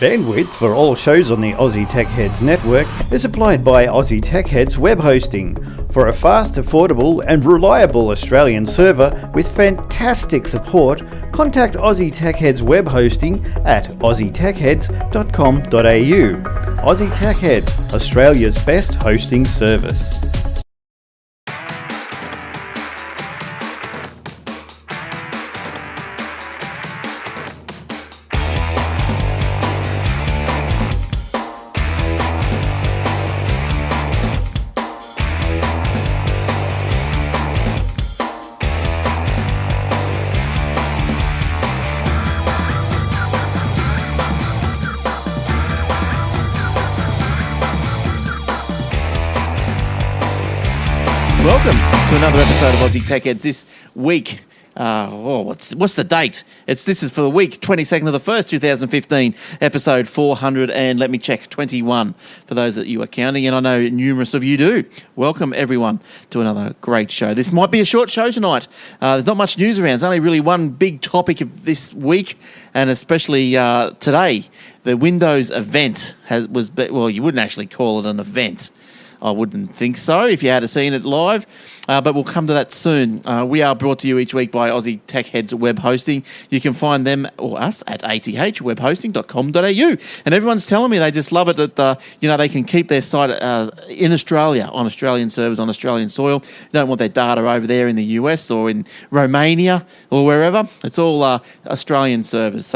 Bandwidth for all shows on the Aussie Tech Heads network is supplied by Aussie Tech Heads Web Hosting. For a fast, affordable and reliable Australian server with fantastic support, contact Aussie Tech Heads Web Hosting at aussietechheads.com.au. Aussie Tech Heads, Australia's best hosting service. Welcome to another episode of Aussie Tech Heads this week. What's the date? This is for the week 22nd of the 1st, 2015, episode 400 and let me check, 21 for those that you are counting, and I know numerous of you do. Welcome everyone to another great show. This might be a short show tonight. There's not much news around. There's only really one big topic of this week, and especially today, the Windows event you wouldn't actually call it an event. I wouldn't think so if you had seen it live, but we'll come to that soon. We are brought to you each week by Aussie Tech Heads Web Hosting. You can find them or us at athwebhosting.com.au. And everyone's telling me they just love it that they can keep their site in Australia on Australian servers on Australian soil. They don't want their data over there in the US or in Romania or wherever. It's all Australian servers.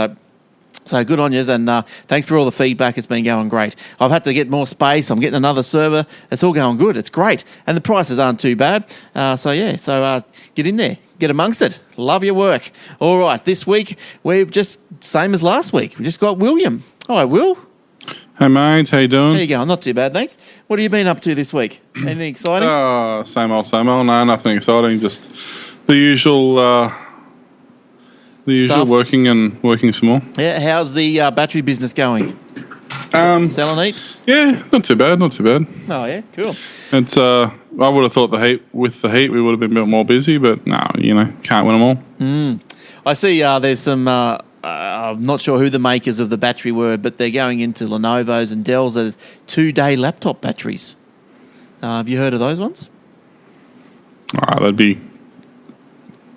So good on you, and thanks for all the feedback. It's been going great. I've had to get more space. I'm getting another server. It's all going good. It's great. And the prices aren't too bad. So get in there. Get amongst it. Love your work. All right, this week, we've just, same as last week, we just got William. Hi, Will. Hey, mate. How you doing? How you going? Not too bad, thanks. What have you been up to this week? Anything exciting? Same old. No, nothing exciting. Just the usual... Stuff. working some more. Yeah, how's the battery business going? Selling heaps? Yeah, not too bad. Oh, yeah, cool. It's I would have thought we would have been a bit more busy, but no, can't win them all. I see there's some, I'm not sure who the makers of the battery were, but they're going into Lenovo's and Dell's as 2-day laptop batteries. Have you heard of those ones? That'd be...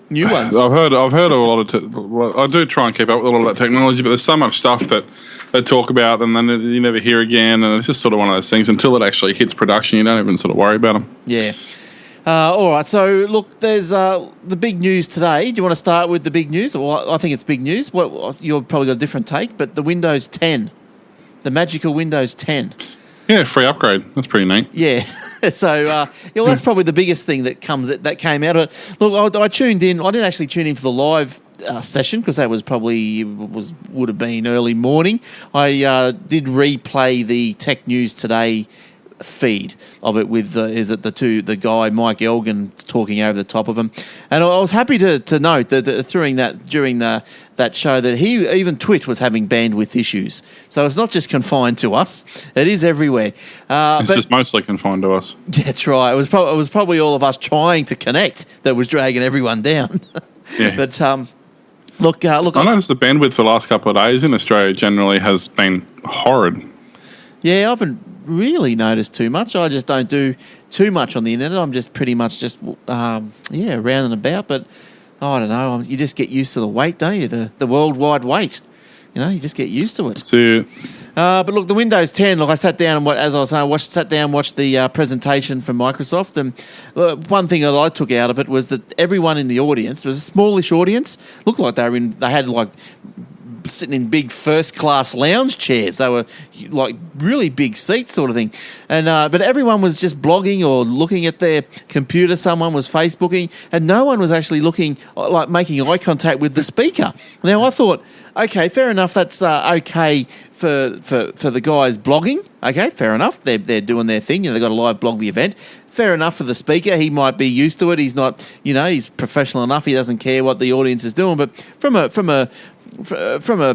new ones. I've heard of a lot of... I do try and keep up with a lot of that technology, but there's so much stuff that they talk about and then you never hear again, and it's just sort of one of those things. Until it actually hits production, you don't even sort of worry about them. Yeah. All right, so look, there's the big news today. Do you want to start with the big news? Well, I think it's big news. You've probably got a different take, but the Windows 10, the magical Windows 10. Yeah, free upgrade. That's pretty neat. Yeah. So, that's probably the biggest thing that came out of it. Look, I tuned in. I didn't actually tune in for the live session because that would have been early morning. I did replay the Tech News Today feed of it with the guy Mike Elgin talking over the top of him, and I was happy to note that during that show that even Twitch was having bandwidth issues. So it's not just confined to us; it is everywhere. It's just mostly confined to us. That's right. It was probably all of us trying to connect that was dragging everyone down. Yeah. But look. I noticed the bandwidth for the last couple of days in Australia generally has been horrid. Yeah, I haven't really noticed too much. I just don't do too much on the internet. I'm just pretty much just around and about. But I don't know. You just get used to the wait, don't you? The worldwide wait. You just get used to it. That's it. But look, the Windows 10. Look, I sat down and watched the presentation from Microsoft, and one thing that I took out of it was that everyone in the audience was a smallish audience. Looked like they had like sitting in big first-class lounge chairs. They were like really big seats sort of thing. And but everyone was just blogging or looking at their computer. Someone was Facebooking, and no one was actually looking, like making eye contact with the speaker. Now, I thought, okay, fair enough, that's okay for the guys blogging. Okay, fair enough. They're doing their thing. They've got to live blog the event. Fair enough for the speaker. He might be used to it. He's not, he's professional enough. He doesn't care what the audience is doing. But from a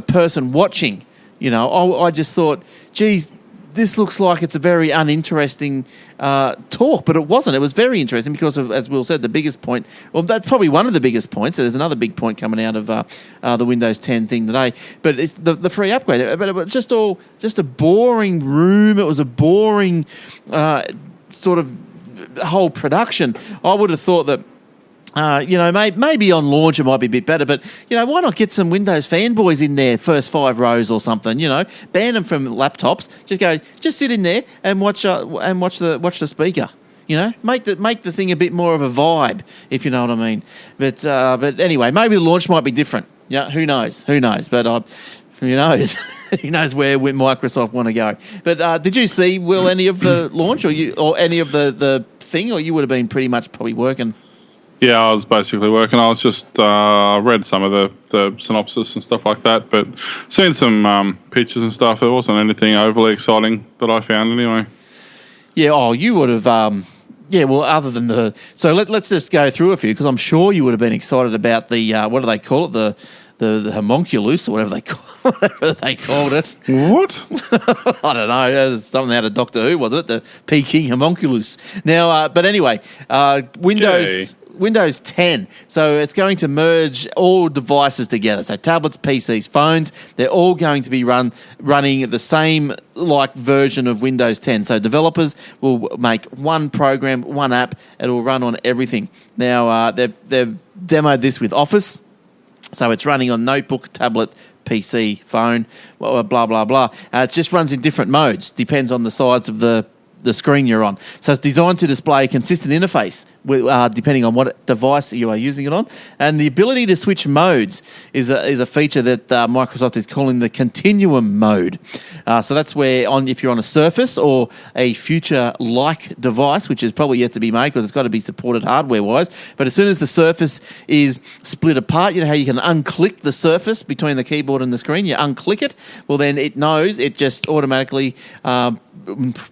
person watching, I just thought, geez, this looks like it's a very uninteresting talk, but it wasn't. It was very interesting because of, as Will said, the biggest point. Well, that's probably one of the biggest points. So there's another big point coming out of the Windows 10 thing today. But it's the free upgrade. But it was just a boring room. It was a boring sort of whole production. I would have thought that. Maybe on launch it might be a bit better, but why not get some Windows fanboys in there, first 5 rows or something? Ban them from laptops. Just sit in there and watch the speaker. Make the thing a bit more of a vibe, if you know what I mean. But anyway, maybe the launch might be different. Yeah, who knows? But who knows? Who knows where Microsoft want to go? But did you see, Will, any of the launch or any of the thing, or you would have been pretty much probably working? Yeah, I was basically working. I was just read some of the synopsis and stuff like that, but seen some pictures and stuff. There wasn't anything overly exciting that I found anyway. Yeah, you would have. Well, other than the... So let's just go through a few, because I'm sure you would have been excited about the, what do they call it, the homunculus, or whatever they called it. What? I don't know. It was something out of Doctor Who, wasn't it? The Peking homunculus. Now, but anyway, Windows... Okay. Windows 10, so it's going to merge all devices together. So tablets, PCs, phones, they're all going to be running the same version of Windows 10. So developers will make one program, one app, it will run on everything. Now, they've demoed this with Office, so it's running on notebook, tablet, PC, phone, blah, blah, blah. It just runs in different modes, depends on the size of the screen you're on. So it's designed to display a consistent interface depending on what device you are using it on. And the ability to switch modes is a feature that Microsoft is calling the continuum mode. So that's where, if you're on a Surface or a future-like device, which is probably yet to be made because it's got to be supported hardware-wise, but as soon as the Surface is split apart, you know how you can unclick the Surface between the keyboard and the screen? You unclick it, well then it knows, it just automatically...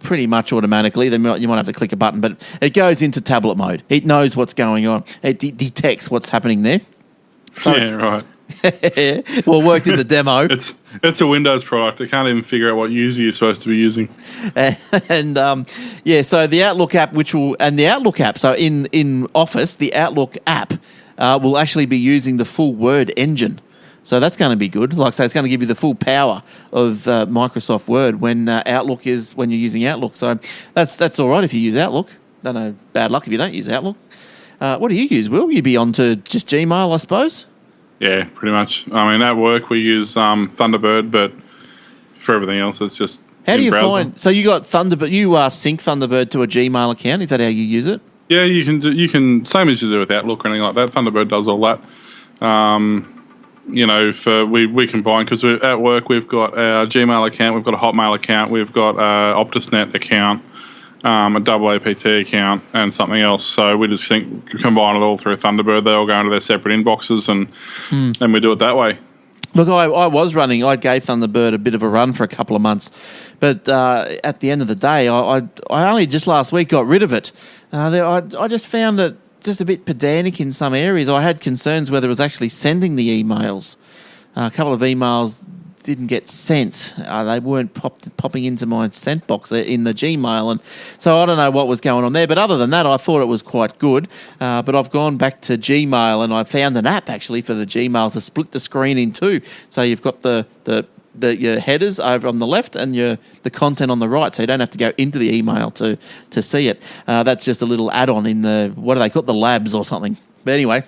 pretty much automatically. Then you might have to click a button, but it goes into tablet mode. It knows what's going on. It detects what's happening there. So yeah, right. Well, it worked in the demo. It's a Windows product. I can't even figure out what user you're supposed to be using. So the Outlook app, so in Office, the Outlook app will actually be using the full Word engine. So that's going to be good. Like I say, it's going to give you the full power of Microsoft Word when you're using Outlook. So that's all right if you use Outlook. Don't know, bad luck if you don't use Outlook. What do you use, Will? You be on to just Gmail, I suppose? Yeah, pretty much. I mean, at work we use Thunderbird, but for everything else, it's just how do you browser. find? So you got Thunderbird. You sync Thunderbird to a Gmail account. Is that how you use it? Yeah, you can same as you do with Outlook or anything like that. Thunderbird does all that. We combine because at work we've got our Gmail account, we've got a Hotmail account, we've got a Optusnet account, a double APT account, and something else. So we just combine it all through Thunderbird. They all go into their separate inboxes, and we do it that way. Look, I gave Thunderbird a bit of a run for a couple of months, but at the end of the day, I only just last week got rid of it. I just found it just a bit pedantic in some areas. I had concerns whether it was actually sending the emails. A couple of emails didn't get sent. They weren't popping into my sent box in the Gmail. And so I don't know what was going on there. But other than that, I thought it was quite good. But I've gone back to Gmail and I found an app actually for the Gmail to split the screen in two. So you've got your headers over on the left and the content on the right, so you don't have to go into the email to see it. That's just a little add-on in the, what do they call it, the labs or something. But anyway,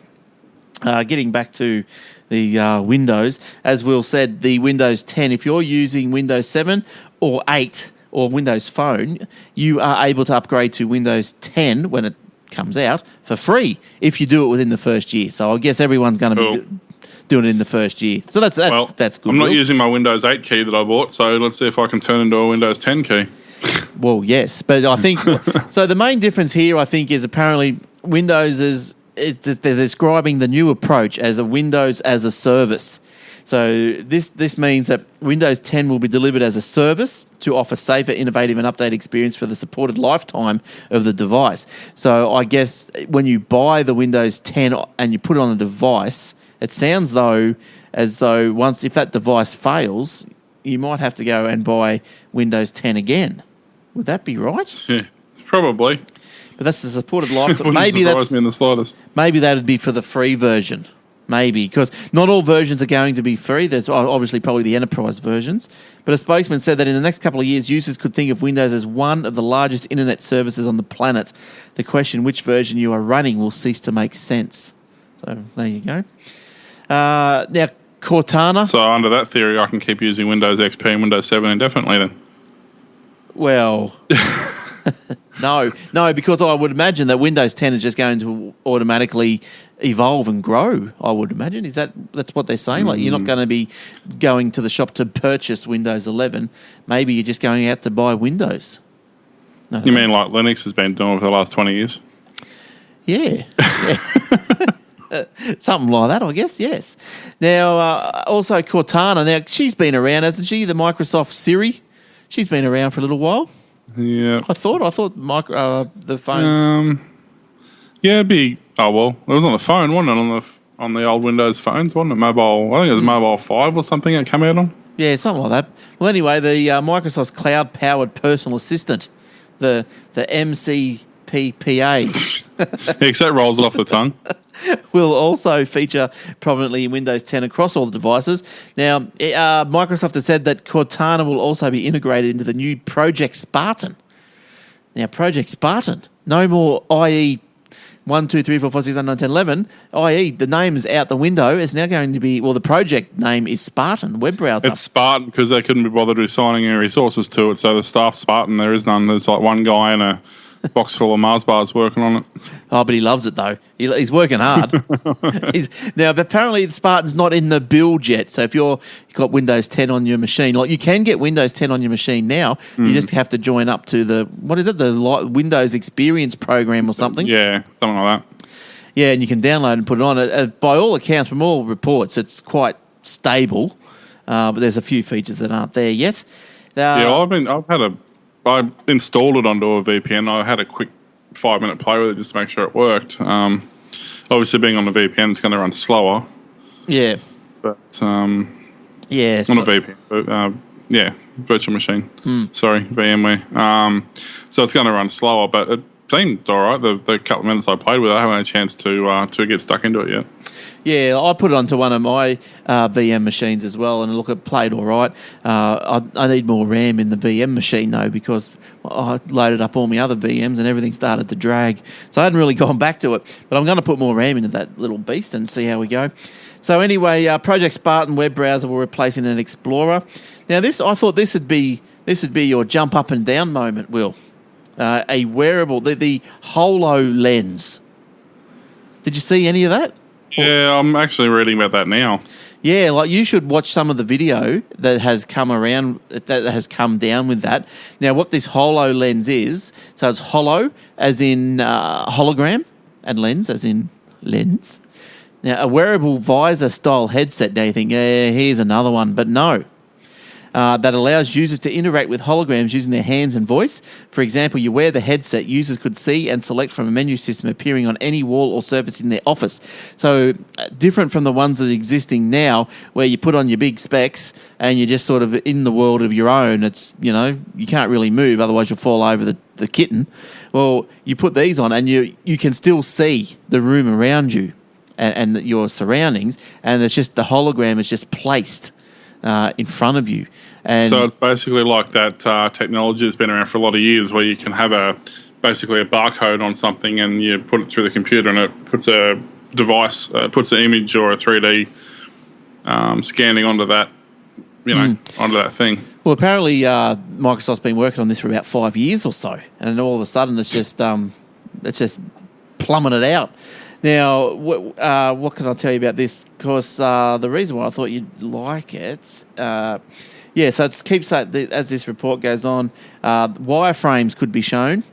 getting back to the Windows, as Will said, the Windows 10, if you're using Windows 7 or 8 or Windows Phone, you are able to upgrade to Windows 10 when it comes out for free if you do it within the first year. So I guess everyone's going to be doing it in the first year. So that's good. I'm not using my Windows 8 key that I bought, so let's see if I can turn into a Windows 10 key. Well, yes, but I think so. The main difference here, I think, is apparently Windows they're describing the new approach as a Windows as a service. So this means that Windows 10 will be delivered as a service to offer safer, innovative and updated experience for the supported lifetime of the device. So I guess when you buy the Windows 10 and you put it on a device, it sounds as though once if that device fails, you might have to go and buy Windows 10 again. Would that be right? Yeah, probably. But that's the supported lifetime. Wouldn't surprise me in the slightest. Maybe that would be for the free version. Maybe, because not all versions are going to be free. There's obviously probably the enterprise versions. But a spokesman said that in the next couple of years, users could think of Windows as one of the largest internet services on the planet. The question which version you are running will cease to make sense. So there you go. Now, Cortana. So under that theory, I can keep using Windows XP and Windows 7 indefinitely then? Well, no, because I would imagine that Windows 10 is just going to automatically evolve and grow, I would imagine. That's what they're saying? Like, you're not going to be going to the shop to purchase Windows 11. Maybe you're just going out to buy Windows. No, you mean like Linux has been doing for the last 20 years? Yeah. Something like that, I guess, yes. Now, also Cortana. Now, she's been around, hasn't she? The Microsoft Siri. She's been around for a little while. Yeah. I thought the phones... Yeah, it'd be... Oh, well, it was on the phone, wasn't it? On the old Windows phones, wasn't it? Mobile... I think it was Mobile 5 or something it came out on. Yeah, something like that. Well, anyway, the Microsoft's cloud-powered personal assistant, the MCPPA... Except rolls off the tongue. will also feature prominently in Windows 10 across all the devices. Now, Microsoft has said that Cortana will also be integrated into the new Project Spartan. Now, Project Spartan, no more IE 1, 2, 3, 4, 5, 6, 7, 8, 9, 10, 11. IE, the name is out the window. It's now going to be, well, the project name is Spartan, web browser. It's Spartan because they couldn't be bothered assigning any resources to it. So the staff Spartan, there is none. There's like one guy in a box full of Mars bars working on it. Oh, but he loves it, though. He's working hard. Now, apparently, the Spartan's not in the build yet. So if you've got Windows 10 on your machine, like you can get Windows 10 on your machine now, you just have to join up to the Windows Experience program or something. Yeah, something like that. Yeah, and you can download and put it on. By all accounts, from all reports, it's stable. But there's a few features that aren't there yet. I installed it onto a VPN. I had a quick 5-minute play with it just to make sure it worked. Obviously, being on the VPN, it's going to run slower. Yeah. But, yeah. Not a VPN, but, virtual machine. Sorry, VMware. So it's going to run slower, but it seemed all right. The couple of minutes I played with it, I haven't had a chance to get stuck into it yet. Yeah, I put it onto one of my VM machines as well, and it played all right. I need more RAM in the VM machine, though, because I loaded up all my other VMs and everything started to drag. So I hadn't really gone back to it. But I'm going to put more RAM into that little beast and see how we go. So anyway, Project Spartan web browser will replace Internet Explorer. Now, I thought this would be your jump up and down moment, Will. A wearable, the HoloLens. Did you see any of that? Yeah, I'm actually reading about that now. Yeah, like you should watch some of the video that has come down with that. Now, what this HoloLens is, so it's holo as in hologram and lens as in lens. Now, a wearable visor-style headset. Now you think, yeah, here's another one, but no. That allows users to interact with holograms using their hands and voice. For example, you wear the headset, users could see and select from a menu system appearing on any wall or surface in their office. So different from the ones that are existing now, where you put on your big specs and you're just sort of in the world of your own. It's, you can't really move, otherwise you'll fall over the kitten. Well, you put these on and you can still see the room around you and your surroundings, and it's just the hologram is just placed in front of you. And so it's basically like that technology that's been around for a lot of years, where you can have basically a barcode on something and you put it through the computer and it puts a device, puts an image or a 3D scanning onto that, onto that thing. Well, apparently Microsoft's been working on this for about 5 years or so, and all of a sudden it's just plummeted out. Now, what can I tell you about this? Because the reason why I thought you'd like it, so it keeps that, as this report goes on, wireframes could be shown,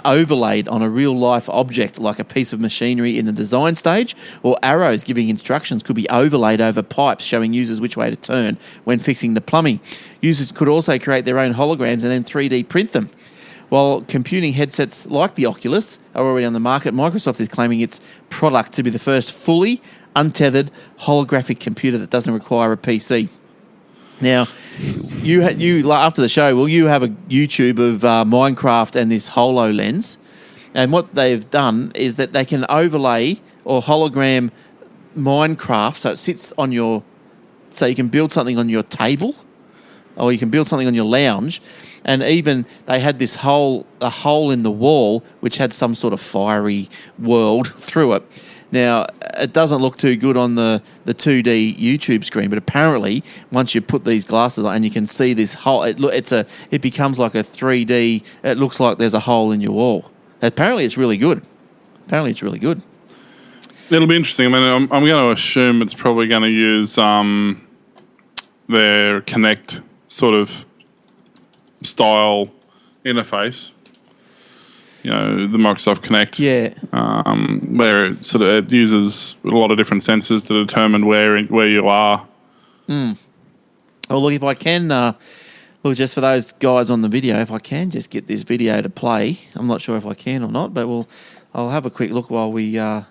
overlaid on a real-life object like a piece of machinery in the design stage, or arrows giving instructions could be overlaid over pipes showing users which way to turn when fixing the plumbing. Users could also create their own holograms and then 3D print them. While computing headsets like the Oculus are already on the market, Microsoft is claiming its product to be the first fully untethered holographic computer that doesn't require a PC. Now, you after the show, will you have a YouTube of Minecraft and this HoloLens? And what they've done is that they can overlay or hologram Minecraft, so it sits on so you can build something on your table, or you can build something on your lounge, and even they had a hole in the wall which had some sort of fiery world through it. Now, it doesn't look too good on the 2D YouTube screen, but apparently once you put these glasses on and you can see this hole, it becomes like a 3D. It looks like there's a hole in your wall. Apparently, it's really good. It'll be interesting. I mean, I'm going to assume it's probably going to use their Connect sort of style interface. You know, the Microsoft Connect. Yeah. Where it uses a lot of different sensors to determine where you are. Mm. Well, look, if I can, look, just for those guys on the video, if I can just get this video to play, I'm not sure if I can or not, but I'll have a quick look while we. Yeah,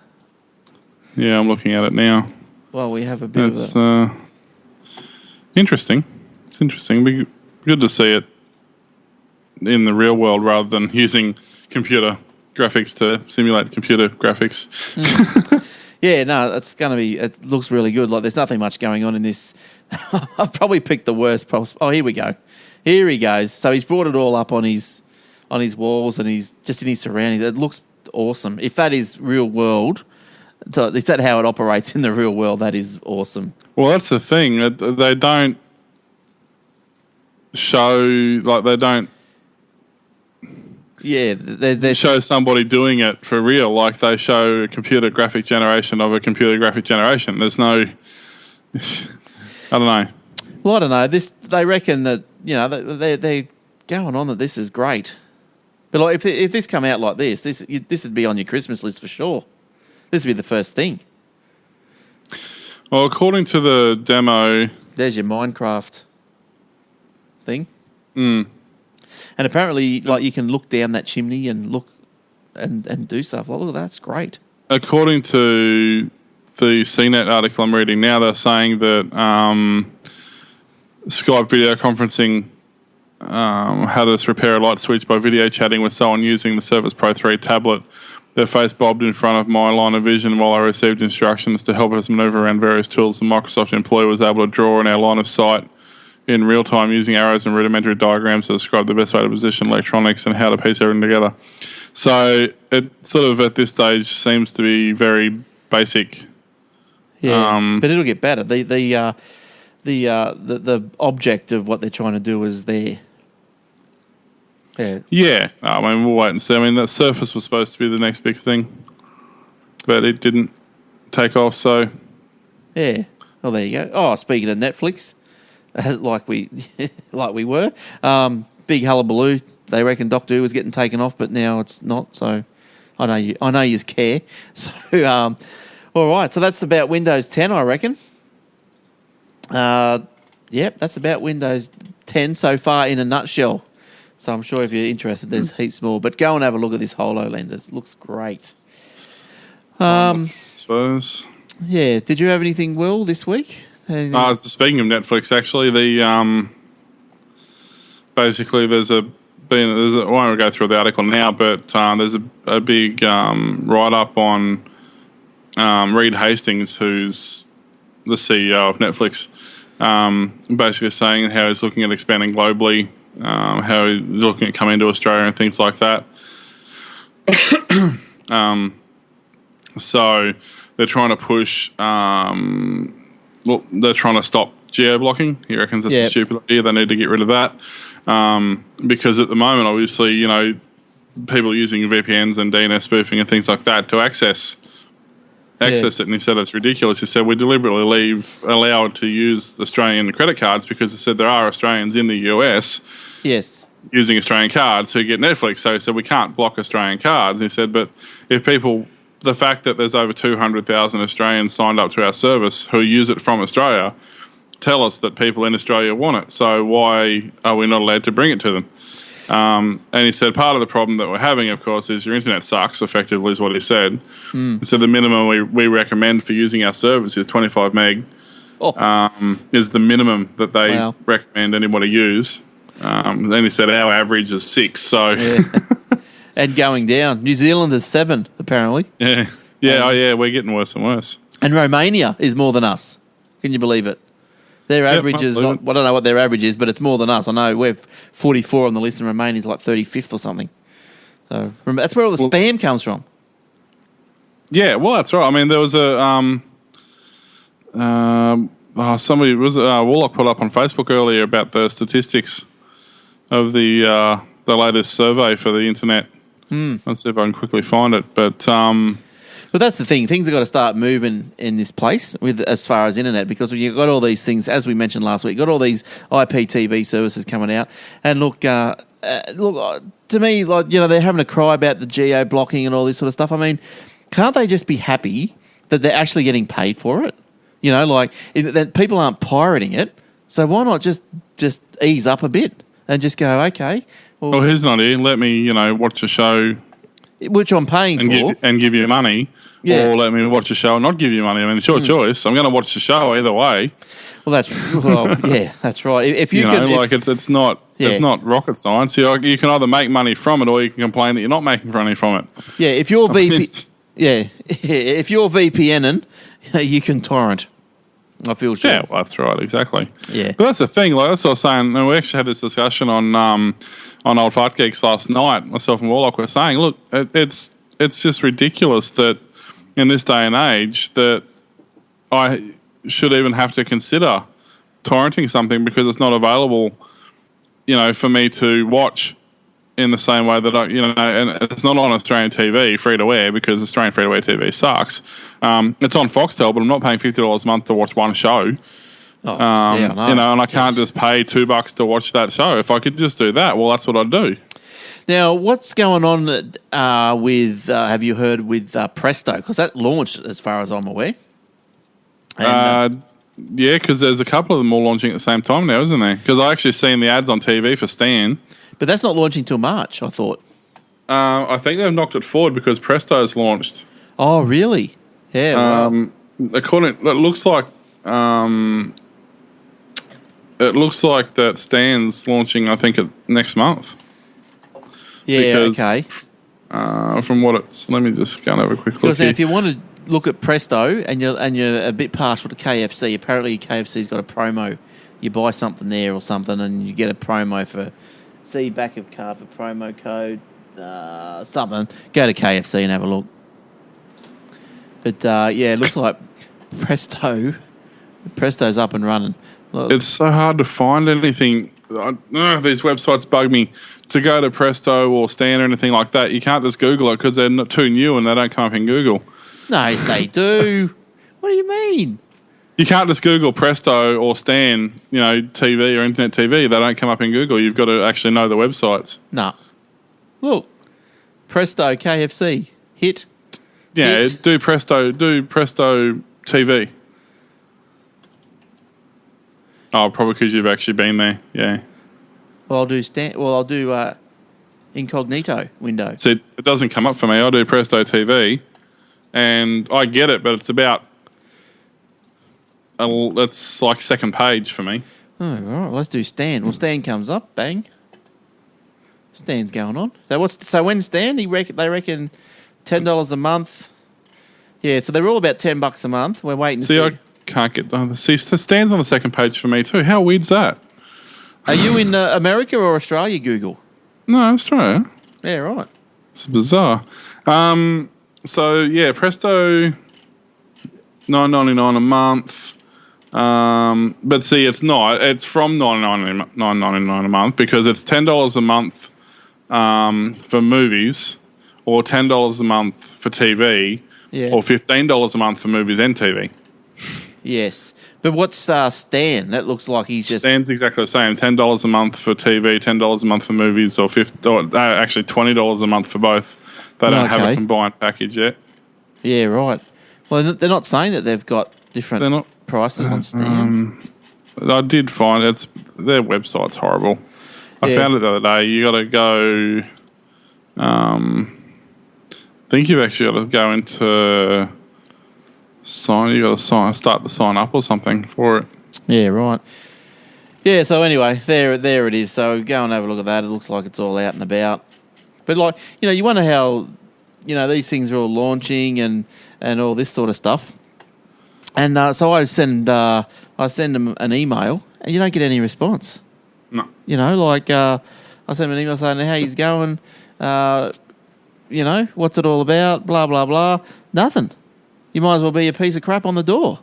I'm looking at it now. While we have a bit of interesting. It's interesting. Be good to see it in the real world rather than using computer graphics to simulate computer graphics. Mm. Yeah, no, it's going to be. It looks really good. Like, there's nothing much going on in this. I've probably picked the worst. Oh, here we go. Here he goes. So he's brought it all up on his walls, and he's just in his surroundings. It looks awesome. If that is real world, is that how it operates in the real world? That is awesome. Well, that's the thing. They don't show, like, they don't. Yeah, they show somebody doing it for real. Like, they show a computer graphic generation of a computer graphic generation. There's no. I don't know. Well, I don't know. They reckon that, you know, they're going on that this is great. But like, if this come out like this would be on your Christmas list for sure. This would be the first thing. Well, according to the demo, there's your Minecraft thing. Mm. And apparently, like, you can look down that chimney and look and do stuff. Like, look, that's great. According to the CNET article I'm reading now, they're saying that Skype video conferencing had us repair a light switch by video chatting with someone using the Surface Pro 3 tablet. Their face bobbed in front of my line of vision while I received instructions to help us maneuver around various tools. The Microsoft employee was able to draw in our line of sight in real time using arrows and rudimentary diagrams to describe the best way to position electronics and how to piece everything together. So it sort of at this stage seems to be very basic. Yeah, but it'll get better. The object of what they're trying to do is there. Yeah. I mean, we'll wait and see. I mean, that Surface was supposed to be the next big thing, but it didn't take off. So yeah. Well, there you go. Oh, speaking of Netflix. like we were. Big hullabaloo. They reckon Doctor Who was getting taken off, but now it's not. So I know you care. So all right. So that's about Windows 10, I reckon. Yep, that's about Windows 10 so far in a nutshell. So I'm sure if you're interested, there's heaps more. But go and have a look at this HoloLens. It looks great. I suppose. Yeah. Did you have anything, Will, this week? Speaking of Netflix, actually, basically I won't go through the article now, but there's a big write-up on Reed Hastings, who's the CEO of Netflix, basically saying how he's looking at expanding globally, how he's looking at coming to Australia and things like that. So they're trying to push. They're trying to stop geo-blocking. He reckons that's a stupid idea. They need to get rid of that because at the moment, obviously, you know, people are using VPNs and DNS spoofing and things like that to access it. And he said it's ridiculous. He said we deliberately allow to use Australian credit cards because he said there are Australians in the US using Australian cards who get Netflix. So he said we can't block Australian cards. And he said, but if people... The fact that there's over 200,000 Australians signed up to our service who use it from Australia tell us that people in Australia want it. So why are we not allowed to bring it to them? And he said part of the problem that we're having, of course, is your internet sucks, effectively is what he said. So the minimum we recommend for using our service is 25 meg is the minimum that they Wow. recommend anybody use. Then he said our average is 6. So Yeah. And going down. New Zealand is 7, apparently. yeah, we're getting worse and worse. And Romania is more than us. Can you believe it? Their average is, I don't know what their average is, but it's more than us. I know we're 44 on the list and Romania's like 35th or something. So that's where all the spam comes from. Yeah, well, that's right. I mean, there was a somebody was Warlock put up on Facebook earlier about the statistics of the latest survey for the internet. Let's see if I can quickly find it. But that's the thing. Things have got to start moving in this place with as far as internet, because you've got all these things, as we mentioned last week, got all these IPTV services coming out. And look, to me, like, you know, they're having a cry about the geo blocking and all this sort of stuff. I mean, can't they just be happy that they're actually getting paid for it? You know, like that people aren't pirating it. So why not just ease up a bit and just go, okay, well, who's not here? Let me, watch a show, which I'm paying for, and give you money. Yeah. Or let me watch a show and not give you money. I mean, it's your choice. I'm going to watch the show either way. Well, that's right. If it's not rocket science. You can either make money from it, or you can complain that you're not making money from it. Yeah, if you're if you're VPNing, you can torrent. I feel sure. Yeah, well, that's right, exactly. Yeah, but that's the thing. Like that's what I was saying. And we actually had this discussion on Old Fart Geeks last night. Myself and Warlock were saying, look, it's just ridiculous that in this day and age that I should even have to consider torrenting something because it's not available, for me to watch in the same way that and it's not on Australian TV free to air because Australian free to air TV sucks. It's on Foxtel, but I'm not paying $50 a month to watch one show. I know. And I can't just pay $2 to watch that show. If I could just do that, well, that's what I'd do. Now, what's going on with, have you heard with Presto? Because that launched, as far as I'm aware. And, yeah, because there's a couple of them all launching at the same time now, isn't there? Because I actually seen the ads on TV for Stan. But that's not launching till March, I thought. I think they've knocked it forward because Presto's launched. Oh, really? Yeah. It looks like that Stan's launching, I think, next month. Yeah, because, okay. From what it's, let me just go and have a quick look. Because now, if you want to look at Presto and you're a bit partial to KFC, apparently KFC's got a promo. You buy something there or something, and you get a promo for. See back of card for promo code something. Go to KFC and have a look. But it looks like Presto's up and running. Look. It's so hard to find anything. These websites bug me. To go to Presto or Stan or anything like that, you can't just Google it because they're not too new and they don't come up in Google. No, they do. What do you mean? You can't just Google Presto or Stan, TV or internet TV. They don't come up in Google. You've got to actually know the websites. No. Look, Presto KFC hit. Yeah, hit. do Presto TV. Oh, probably because you've actually been there. Yeah. Well, I'll do incognito window. See, it doesn't come up for me. I do Presto TV, and I get it, but it's about. It's like second page for me. Oh, all right. Let's do Stan. Well, Stan comes up. Bang. Stan's going on. So when's Stan? They reckon $10 a month. Yeah, so they're all about $10 a month. We're waiting. See, I can't get. Stan's on the second page for me too. How weird's that? Are you in America or Australia? Google. No, Australia. Yeah, right. It's bizarre. So yeah, Presto, $9.99 a month. But see, it's not. It's from $9.99 a month because it's $10 a month for movies, or $10 a month for TV, or $15 a month for movies and TV. Yes, but what's Stan? That looks like he's just. Stan's exactly the same. $10 a month for TV, $10 a month for movies, or actually $20 a month for both. They don't have a combined package yet. Yeah, right. Well, they're not saying that they've got different prices on Stan. I did find their website's horrible. I found it the other day. You got to go. I think you've actually got to go into You got to start to sign up or something for it. Yeah, right. Yeah, so anyway, there it is. So go and have a look at that. It looks like it's all out and about. But like, you wonder how, these things are all launching and all this sort of stuff. And so I send them an email and you don't get any response. No. I send them an email saying how he's going, what's it all about, blah, blah, blah. Nothing. You might as well be a piece of crap on the door.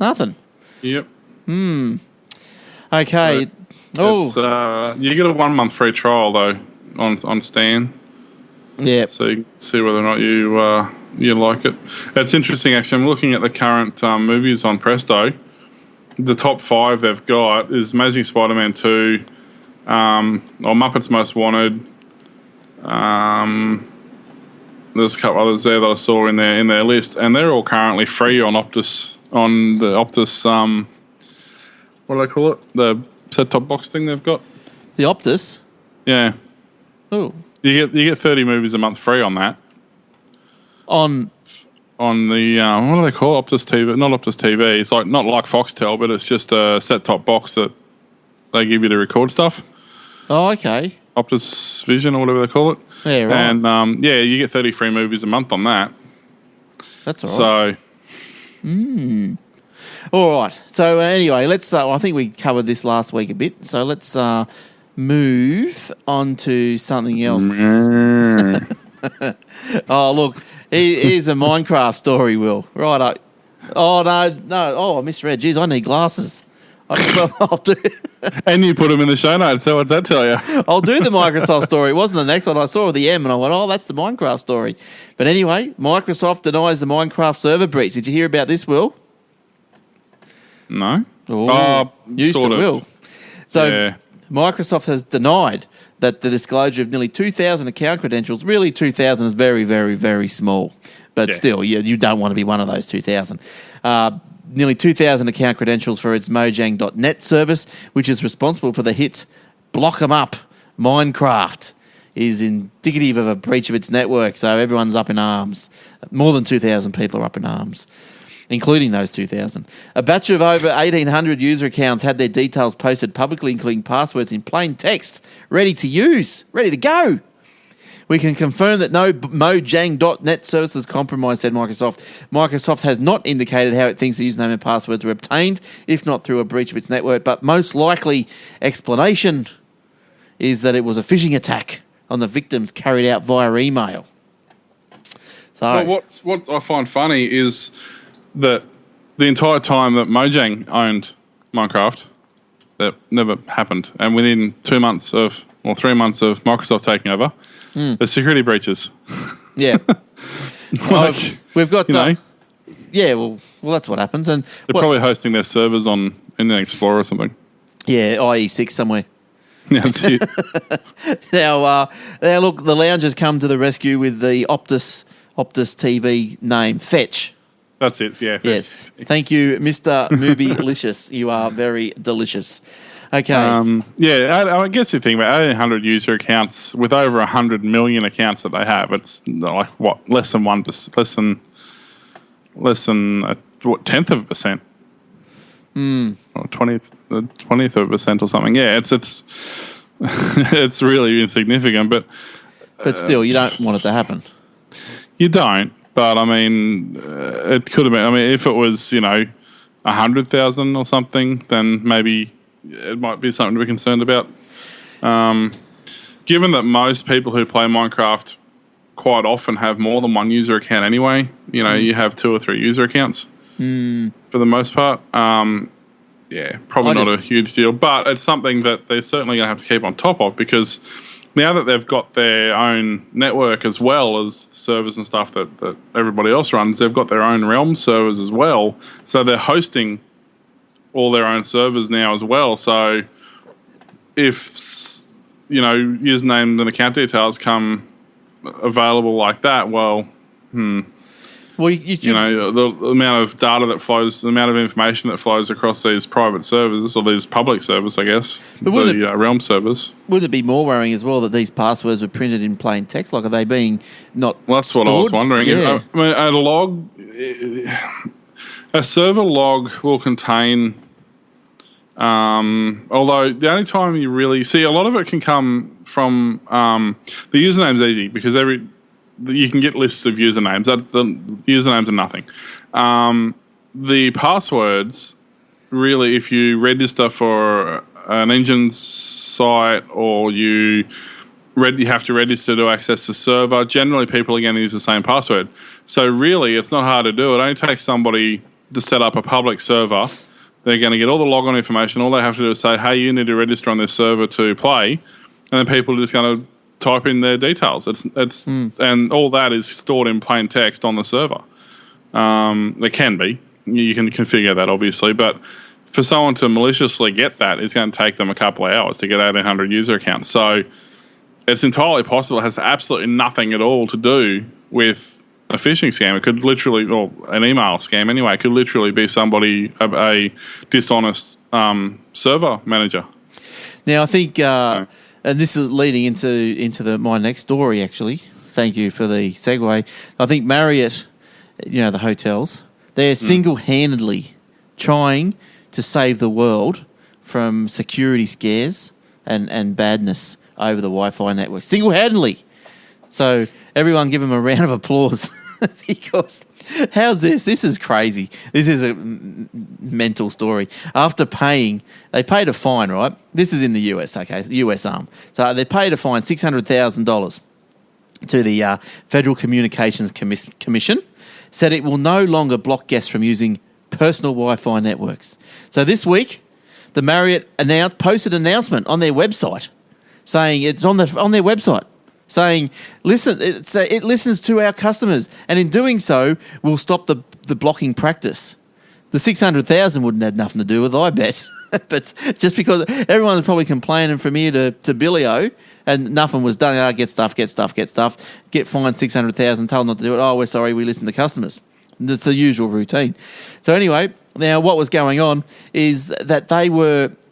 Nothing. Yep. Okay. You get a 1 month free trial though on Stan. Yeah. So you can see whether or not you like it. It's interesting actually. I'm looking at the current movies on Presto. The top 5 they've got is Amazing Spider-Man 2, or Muppets Most Wanted. There's a couple others there that I saw in their list, and they're all currently free on Optus, on the Optus. What do they call it? The set-top box thing they've got. The Optus. Yeah. Oh. You get 30 movies a month free on that. On the what do they call it? Optus TV? Not Optus TV. It's not like Foxtel, but it's just a set-top box that they give you to record stuff. Oh, okay. Optus Vision or whatever they call it. Yeah, right. And you get 30 free movies a month on that. That's all right. So. All right. So anyway, let's. I think we covered this last week a bit. So let's move on to something else. Oh, look, here's a Minecraft story, Will. Right. Oh no. Oh, I misread. Jeez, I need glasses. I'll do. And you put them in the show notes. So what's that tell you? I'll do the Microsoft story. It wasn't the next one. I saw the M and I went, oh, that's the Minecraft story. But anyway, Microsoft denies the Minecraft server breach. Did you hear about this, Will? No. Used to sort of. Will. So yeah. Microsoft has denied that the disclosure of nearly 2,000 account credentials, really 2,000 is very, very, very small. But still, you don't want to be one of those 2,000. Nearly 2,000 account credentials for its Mojang.net service, which is responsible for the hit Block 'em Up Minecraft, is indicative of a breach of its network. So everyone's up in arms. More than 2,000 people are up in arms, including those 2,000. A batch of over 1,800 user accounts had their details posted publicly, including passwords in plain text, ready to use, ready to go. We can confirm that no Mojang.net service is compromised, said Microsoft. Microsoft has not indicated how it thinks the username and passwords were obtained, if not through a breach of its network, but most likely explanation is that it was a phishing attack on the victims carried out via email. So, well, what I find funny is that the entire time that Mojang owned Minecraft, that never happened. And within 3 months of Microsoft taking over, there's security breaches. Yeah. We've got... yeah, well, that's what happens. And they're probably hosting their servers on Internet Explorer or something. Yeah, IE6 somewhere. Yeah, that's it. Now, look, the lounge has come to the rescue with the Optus TV name, Fetch. That's it, yeah. Yes. Thank you, Mr. Movie-licious. You are very delicious. Okay. I guess you think about 1,800 user accounts with over 100 million accounts that they have. It's like what, less than a tenth of a percent, or 20th of a percent or something. Yeah, it's it's really insignificant, but still, you don't want it to happen. You don't. But I mean, it could have been. I mean, if it was 100,000 or something, then maybe it might be something to be concerned about. Given that most people who play Minecraft quite often have more than one user account anyway, you have 2 or 3 user accounts for the most part. Probably not a huge deal, but it's something that they're certainly going to have to keep on top of, because now that they've got their own network as well as servers and stuff that everybody else runs, they've got their own Realm servers as well. So they're hosting all their own servers now as well. So if, username and account details come available like that, well, the amount of data that flows, the amount of information that flows across these private servers, or these public servers, I guess, Realm servers. Wouldn't it be more worrying as well that these passwords were printed in plain text? Like, are they being not Well, that's stored? what I was wondering. Yeah. I mean, a log... A server log will contain, although the only time you really see a lot of it can come from the username's easy because you can get lists of usernames. The usernames are nothing. The passwords, really, if you register for an engine site or you have to register to access the server, generally people are going to use the same password. So really, it's not hard to do. It only takes somebody to set up a public server. They're going to get all the logon information. All they have to do is say, hey, you need to register on this server to play. And then people are just going to type in their details. And all that is stored in plain text on the server. It can be. You can configure that, obviously. But for someone to maliciously get that, it's going to take them a couple of hours to get 1,800 user accounts. So it's entirely possible. It has absolutely nothing at all to do with a phishing scam. It could literally, or an email scam anyway, it could literally be somebody, a dishonest server manager. Now, I think, and this is leading into my next story, actually. Thank you for the segue. I think Marriott, the hotels, they're single-handedly trying to save the world from security scares and badness over the Wi-Fi network. Single-handedly. So everyone give them a round of applause because how's this? This is crazy. This is a mental story. After they paid a fine, right? This is in the US, okay, US arm. So they paid a fine, $600,000 to the Federal Communications Commission, said it will no longer block guests from using personal Wi-Fi networks. So this week, the Marriott posted an announcement on their website saying it's on their website saying, listen, it listens to our customers, and in doing so, will stop the blocking practice. The 600,000 wouldn't have nothing to do with it, I bet. But just because everyone's probably complaining from here to Billy-O, and nothing was done. Get stuff. Get fined 600,000, told not to do it. Oh, we're sorry, we listen to customers. It's the usual routine. So anyway, now what was going on is that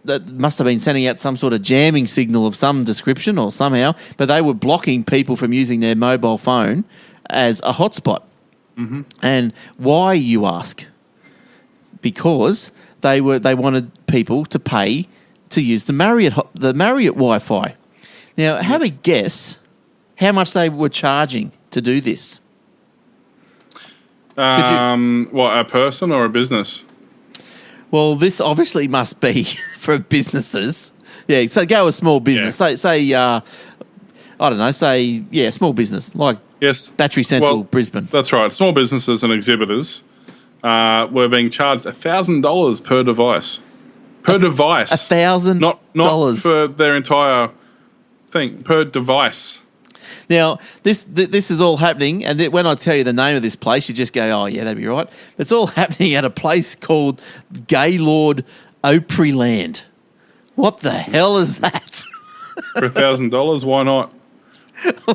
that must have been sending out some sort of jamming signal of some description or somehow, but they were blocking people from using their mobile phone as a hotspot. Mm-hmm. And why, you ask? Because they wanted people to pay to use the Marriott Wi-Fi. Now, have a guess how much they were charging to do this. A person or a business? Well, this obviously must be for businesses. Yeah, so go with small business. Yeah. Say I don't know, small business, like Battery Central, Brisbane. That's right. Small businesses and exhibitors were being charged $1,000 per device. Device. $1,000? Not for their entire thing, per device. Now, this is all happening, and when I tell you the name of this place, you just go, oh, yeah, that'd be right. It's all happening at a place called Gaylord Opryland. What the hell is that? For $1,000, why not?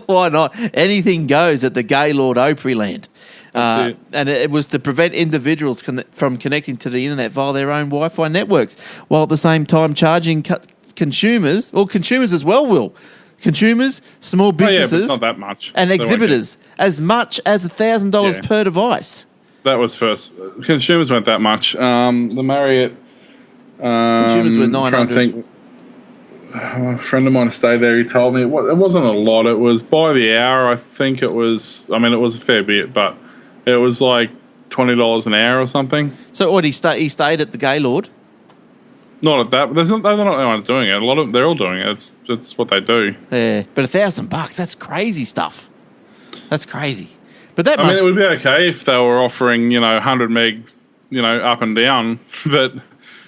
Why not? Anything goes at the Gaylord Opryland. And it was to prevent individuals from connecting to the internet via their own Wi-Fi networks, while at the same time charging consumers as well will. Consumers, small businesses, but not that much, and exhibitors as much as $1,000 per device. That was first. Consumers weren't that much. The Marriott consumers were $900. A friend of mine stayed there. He told me it wasn't a lot. It was by the hour. I think it was. I mean, it was a fair bit, but it was like $20 an hour or something. So what he stayed at the Gaylord. Not at that. They're not the only ones doing it. They're all doing it. It's what they do. Yeah, but $1,000, that's crazy stuff. That's crazy. But I mean, it would be okay if they were offering, 100 meg, up and down, but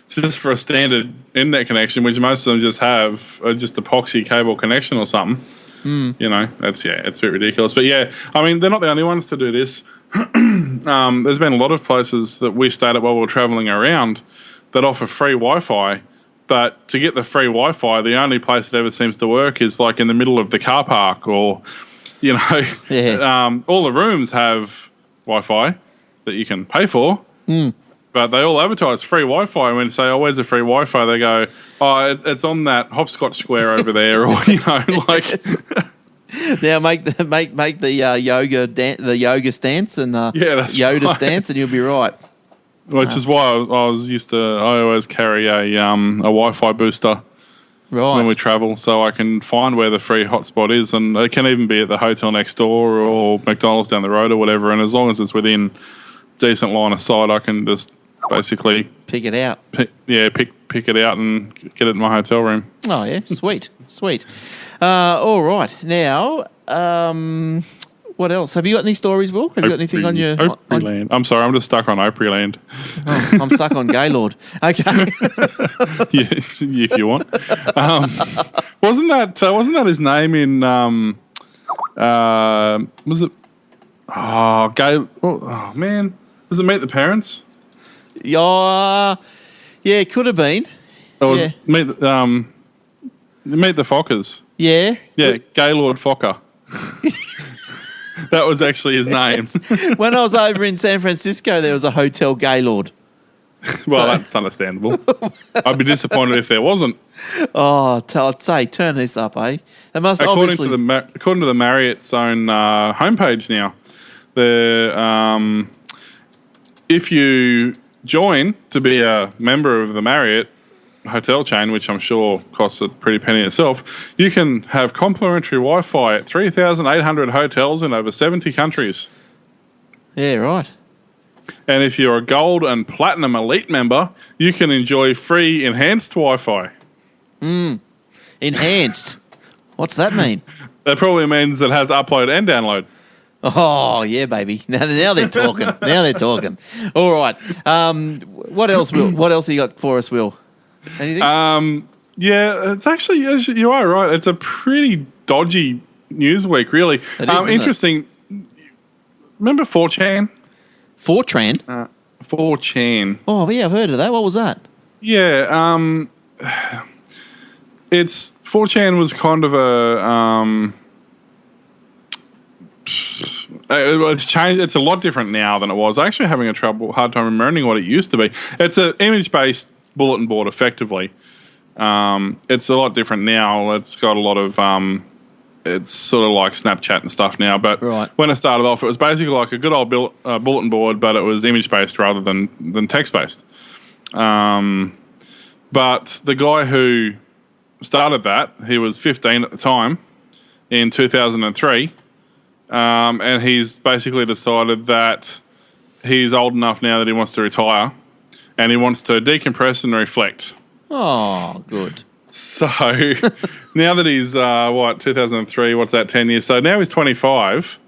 just for a standard internet connection, which most of them just have, just epoxy cable connection or something. It's a bit ridiculous. But yeah, I mean, they're not the only ones to do this. There's been a lot of places that we stayed at while we were travelling around that offer free Wi-Fi, but to get the free Wi-Fi, the only place it ever seems to work is like in the middle of the car park, or all the rooms have Wi-Fi that you can pay for, but they all advertise free Wi-Fi. When you say, "Oh, where's the free Wi-Fi?" they go, "Oh, it's on that hopscotch square over there," or like. Now make the yoga stance and that's Yoda right. stance, and you'll be right. Which is why I always carry a Wi-Fi booster Right. when we travel, so I can find where the free hotspot is, and it can even be at the hotel next door or McDonald's down the road or whatever. And as long as it's within decent line of sight, I can just basically Pick it out. pick it out and get it in my hotel room. Oh, yeah. Sweet. Sweet. All right. Now, what else? Have you got any stories, Will? Have you got anything on your... Opryland. I'm sorry, I'm just stuck on Opryland. Oh, I'm stuck on Gaylord. Okay. Yeah, if you want. Wasn't that his name in... was it... Oh, oh, man. Was it Meet the Parents? Yeah, it could have been. Or was Yeah. Meet the Fockers. Yeah. Yeah, Gaylord Fokker. That was actually his name. When I was over in San Francisco, there was a Hotel Gaylord. Well, that's understandable. I'd be disappointed if there wasn't. Oh, I'd say, turn this up, eh? It must According obviously... to the Marriott's own homepage now, if you join to be a member of the Marriott hotel chain, which I'm sure costs a pretty penny itself, you can have complimentary Wi-Fi at 3,800 hotels in over 70 countries. Yeah, right. And if you're a gold and platinum elite member, you can enjoy free enhanced Wi-Fi. Enhanced. What's that mean? That probably means it has upload and download. Oh, yeah, baby. Now they're talking. Now they're talking. All right. What else, Will? What else have you got for us, Will? Anything? Yeah, it's actually, you are right. It's a pretty dodgy news week, really. It is, isn't interesting. Remember 4chan? Fortran? 4chan. Oh, yeah, I've heard of that. What was that? Yeah, it's 4chan was kind of it's changed. It's a lot different now than it was. I'm actually having hard time remembering what it used to be. It's an image-based bulletin board, effectively. It's a lot different now. It's got a lot of it's sort of like Snapchat and stuff now. But Right. when it started off, it was basically like a good old bulletin board, but it was image-based rather than text-based. But the guy who started that, he was 15 at the time in 2003. And he's basically decided that he's old enough now that he wants to retire and he wants to decompress and reflect. Oh, good. So now that he's, 2003, what's that, 10 years? So now he's 25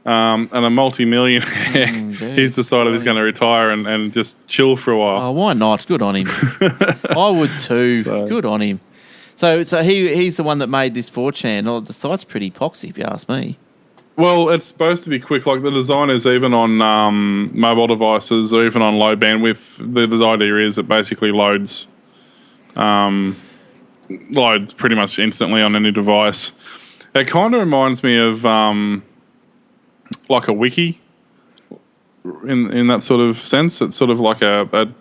and a multi-millionaire. He's decided he's going to retire and just chill for a while. Oh, why not? Good on him. I would too. Good on him. So he's the one that made this 4chan. Oh, the site's pretty poxy, if you ask me. Well, it's supposed to be quick. Like the design is even on mobile devices or even on low bandwidth. The idea is it basically loads pretty much instantly on any device. It kind of reminds me of like a wiki in that sort of sense. It's sort of like a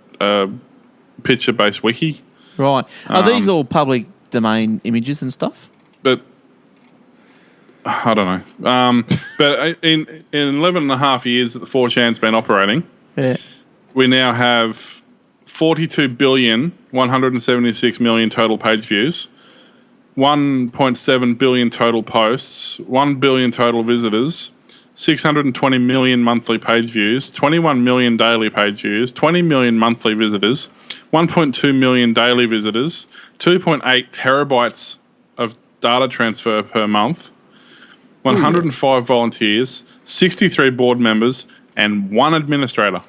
picture-based wiki. Right. Are these all public domain images and stuff? But I don't know. But in 11 and a half years that the 4chan's been operating, we now have 42,176,000,000 total page views, 1.7 billion total posts, 1 billion total visitors, 620 million monthly page views, 21 million daily page views, 20 million monthly visitors, 1.2 million daily visitors, 2.8 terabytes of data transfer per month, 105 volunteers, 63 board members, and 1 administrator.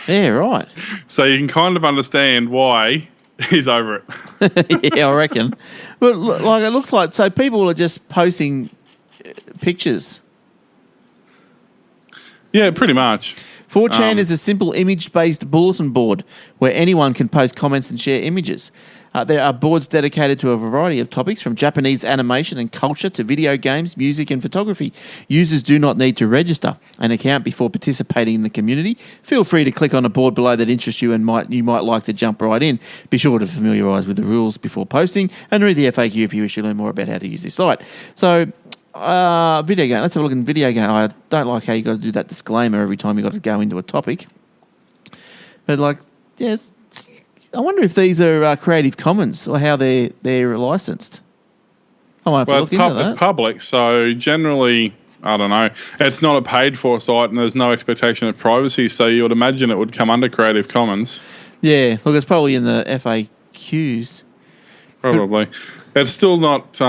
Yeah, right. So you can kind of understand why he's over it. Yeah, I reckon. But like, it looks like, so people are just posting pictures. Yeah, pretty much. 4chan is a simple image-based bulletin board where anyone can post comments and share images. There are boards dedicated to a variety of topics, from Japanese animation and culture to video games, music and photography. Users do not need to register an account before participating in the community. Feel free to click on a board below that interests you and you might like to jump right in. Be sure to familiarise with the rules before posting and read the FAQ if you wish to learn more about how to use this site. So, video game. Let's have a look in video game. I don't like how you got to do that disclaimer every time you got to go into a topic. But like, yes, I wonder if these are Creative Commons or how they're licensed. I might have to look into that. It's public, so generally, I don't know. It's not a paid-for site, and there's no expectation of privacy, so you would imagine it would come under Creative Commons. Yeah, look, it's probably in the FAQs. Probably. It's still not.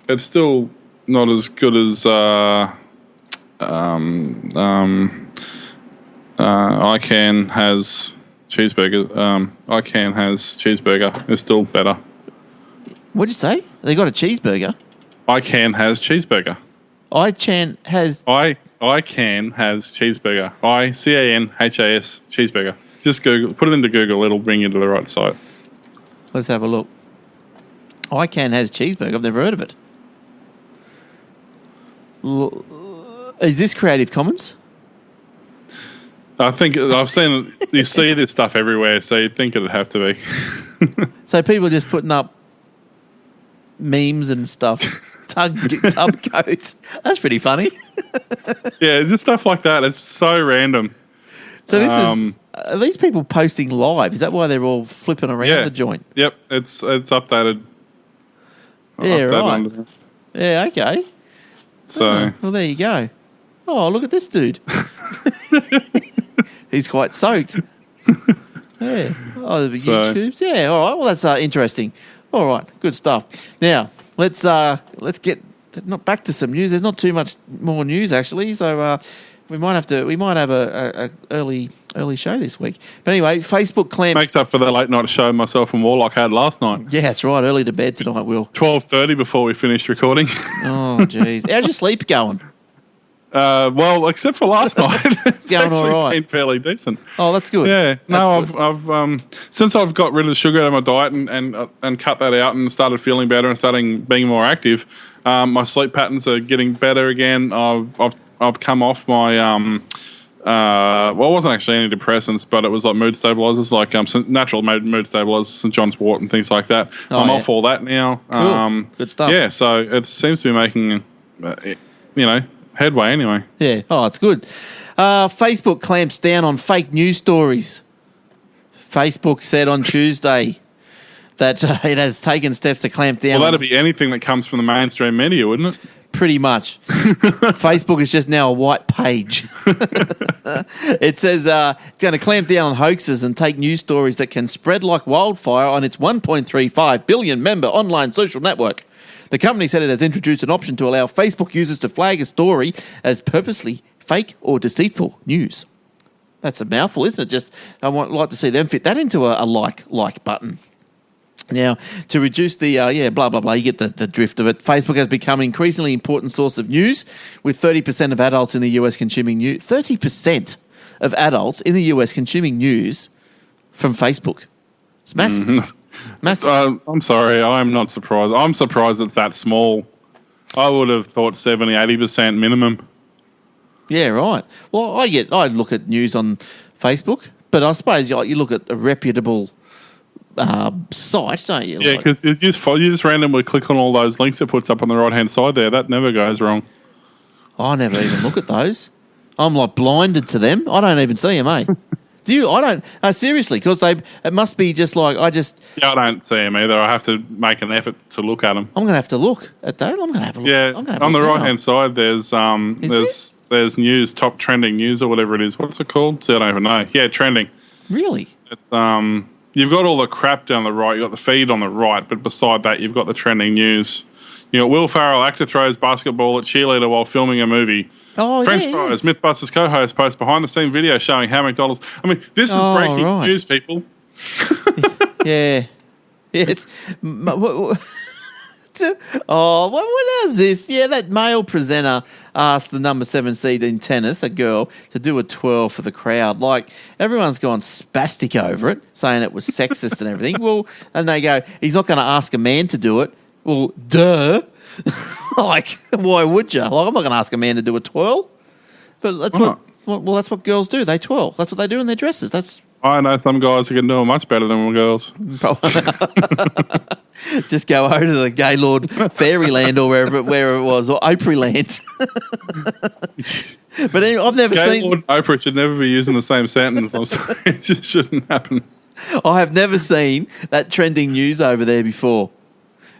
It's still not as good as ICANN has cheeseburger. ICANN has cheeseburger. It's still better. What'd you say? They got a cheeseburger? ICANN has cheeseburger. ICANN has... ICANN has cheeseburger. ICANHAS cheeseburger. Just Google. Put it into Google. It'll bring you to the right site. Let's have a look. ICANN has cheeseburger. I've never heard of it. Is this Creative Commons? I think I've seen. You see this stuff everywhere, so you'd think it'd have to be. So people are just putting up memes and stuff. Tub coats. That's pretty funny. Yeah, just stuff like that. It's so random. So this is... Are these people posting live? Is that why they're all flipping around the joint? Yep, it's updated. Yeah, right. Yeah, okay. So... well, there you go. Oh, look at this dude. He's quite soaked. Yeah. Oh, the YouTubes. Yeah, all right. Well, that's interesting. All right, good stuff. Now, let's get back to some news. There's not too much more news, actually, so... We might have a early show this week. But anyway, Facebook clamps... Makes up for the late night show myself and Warlock had last night. Yeah, that's right. Early to bed tonight, Will. 12:30 before we finished recording. Oh, jeez. How's your sleep going? Well, except for last night, it's going actually all right. been fairly decent. Oh, that's good. Yeah. That's good. I've since I've got rid of the sugar out of my diet and cut that out and started feeling better and starting being more active, my sleep patterns are getting better again. I've come off my it wasn't actually antidepressants, but it was like mood stabilizers, like some natural mood stabilizers, St. John's wort and things like that. I'm off all that now. Cool. Good stuff. Yeah, so it seems to be making headway anyway. Yeah. Oh, it's good. Facebook clamps down on fake news stories. Facebook said on Tuesday that it has taken steps to clamp down. Well, that'd be anything that comes from the mainstream media, wouldn't it? Pretty much. Facebook is just now a white page. It says it's going to clamp down on hoaxes and take news stories that can spread like wildfire on its 1.35 billion member online social network. The company said it has introduced an option to allow Facebook users to flag a story as purposely fake or deceitful news. That's a mouthful, isn't it? Just I would like to see them fit that into a like button. Now, to reduce the, blah, blah, blah, you get the drift of it. Facebook has become an increasingly important source of news, with 30% of adults in the US consuming news. 30% of adults in the US consuming news from Facebook. It's massive. Mm-hmm. Massive. I'm sorry, I'm not surprised. I'm surprised it's that small. I would have thought 70, 80% minimum. Yeah, right. Well, I look at news on Facebook, but I suppose you look at a reputable... site, don't you? Yeah, because you just randomly click on all those links it puts up on the right hand side there. That never goes wrong. I never even look at those. I'm like blinded to them. I don't even see them, eh? Do you? I don't. Seriously, because it must be just like I just. Yeah, I don't see them either. I have to make an effort to look at them. I'm going to have to look at that. I'm going to have a look. Yeah, on the right hand side, there's news, top trending news or whatever it is. What's it called? See, I don't even know. Yeah, trending. Really? It's You've got all the crap down the right. You've got the feed on the right, but beside that, you've got the trending news. You know, Will Ferrell, actor, throws basketball at cheerleader while filming a movie. Oh, French fries. Yes. Mythbusters co-host posts behind-the-scene video showing how McDonald's... I mean, this is breaking news, people. Yeah. Yes. Oh, what is this? Yeah, that male presenter asked the number 7 seed in tennis, the girl, to do a twirl for the crowd. Like, everyone's gone spastic over it, saying it was sexist and everything. Well, and they go, he's not going to ask a man to do it. Well, duh. Like, why would you? Like, I'm not going to ask a man to do a twirl. But that's that's what girls do. They twirl. That's what they do in their dresses. That's I know some guys who can do it much better than girls. Just go over to the Gaylord Fairyland or wherever it was, or Opry Land. But anyway, I've never seen... Gaylord and Oprah should never be used in the same sentence. I'm sorry. It just shouldn't happen. I have never seen that trending news over there before.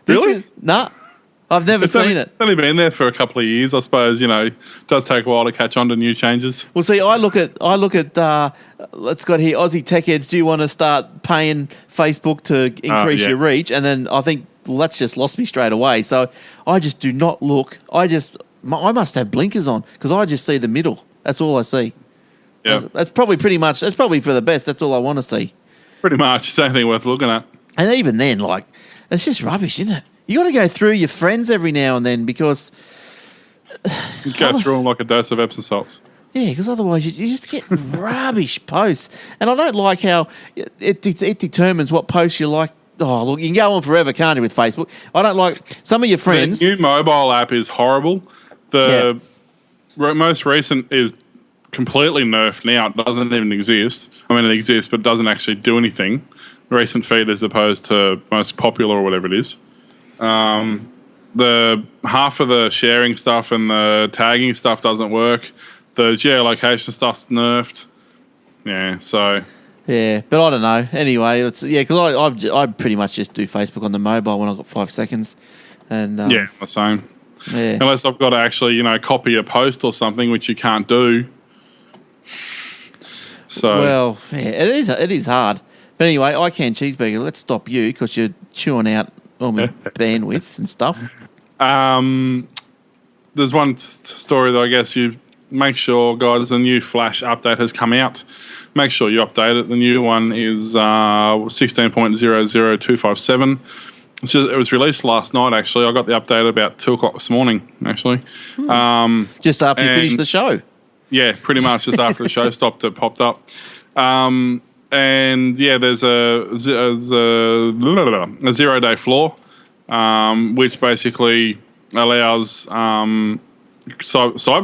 Really? Nah. I've never seen it. It's only been there for a couple of years, I suppose. It does take a while to catch on to new changes. Well, see, I look at. Let's go here. Aussie Tech Heads. Do you want to start paying Facebook to increase your reach? And then I think that's just lost me straight away. So I just do not look. I must have blinkers on because I just see the middle. That's all I see. Yeah, that's probably pretty much. That's probably for the best. That's all I want to see. Pretty much, it's anything worth looking at. And even then, it's just rubbish, isn't it? You got to go through your friends every now and then because... You go through them like a dose of Epsom salts. Yeah, because otherwise you just get rubbish posts. And I don't like how it determines what posts you like. Oh, look, you can go on forever, can't you, with Facebook? I don't like some of your friends... The new mobile app is horrible. The most recent is completely nerfed now. It doesn't even exist. I mean, it exists, but it doesn't actually do anything. Recent feed as opposed to most popular or whatever it is. The half of the sharing stuff and the tagging stuff doesn't work. The geolocation stuff's nerfed. Yeah, so... Yeah, but I don't know. Anyway, because I pretty much just do Facebook on the mobile when I've got 5 seconds. And the same. Yeah. Unless I've got to actually, copy a post or something, which you can't do. So... Well, yeah, it is hard. But anyway, I Can Cheeseburger, let's stop you because you're chewing out all my bandwidth and stuff. There's one story that I guess you make sure, guys, the new Flash update has come out. Make sure you update it. The new one is 16.00257. It was released last night, actually. I got the update about 2 o'clock this morning, actually. Just after you finished the show? Yeah, pretty much just after the show stopped, it popped up. And yeah, there's a 0-day flaw, which basically allows cyber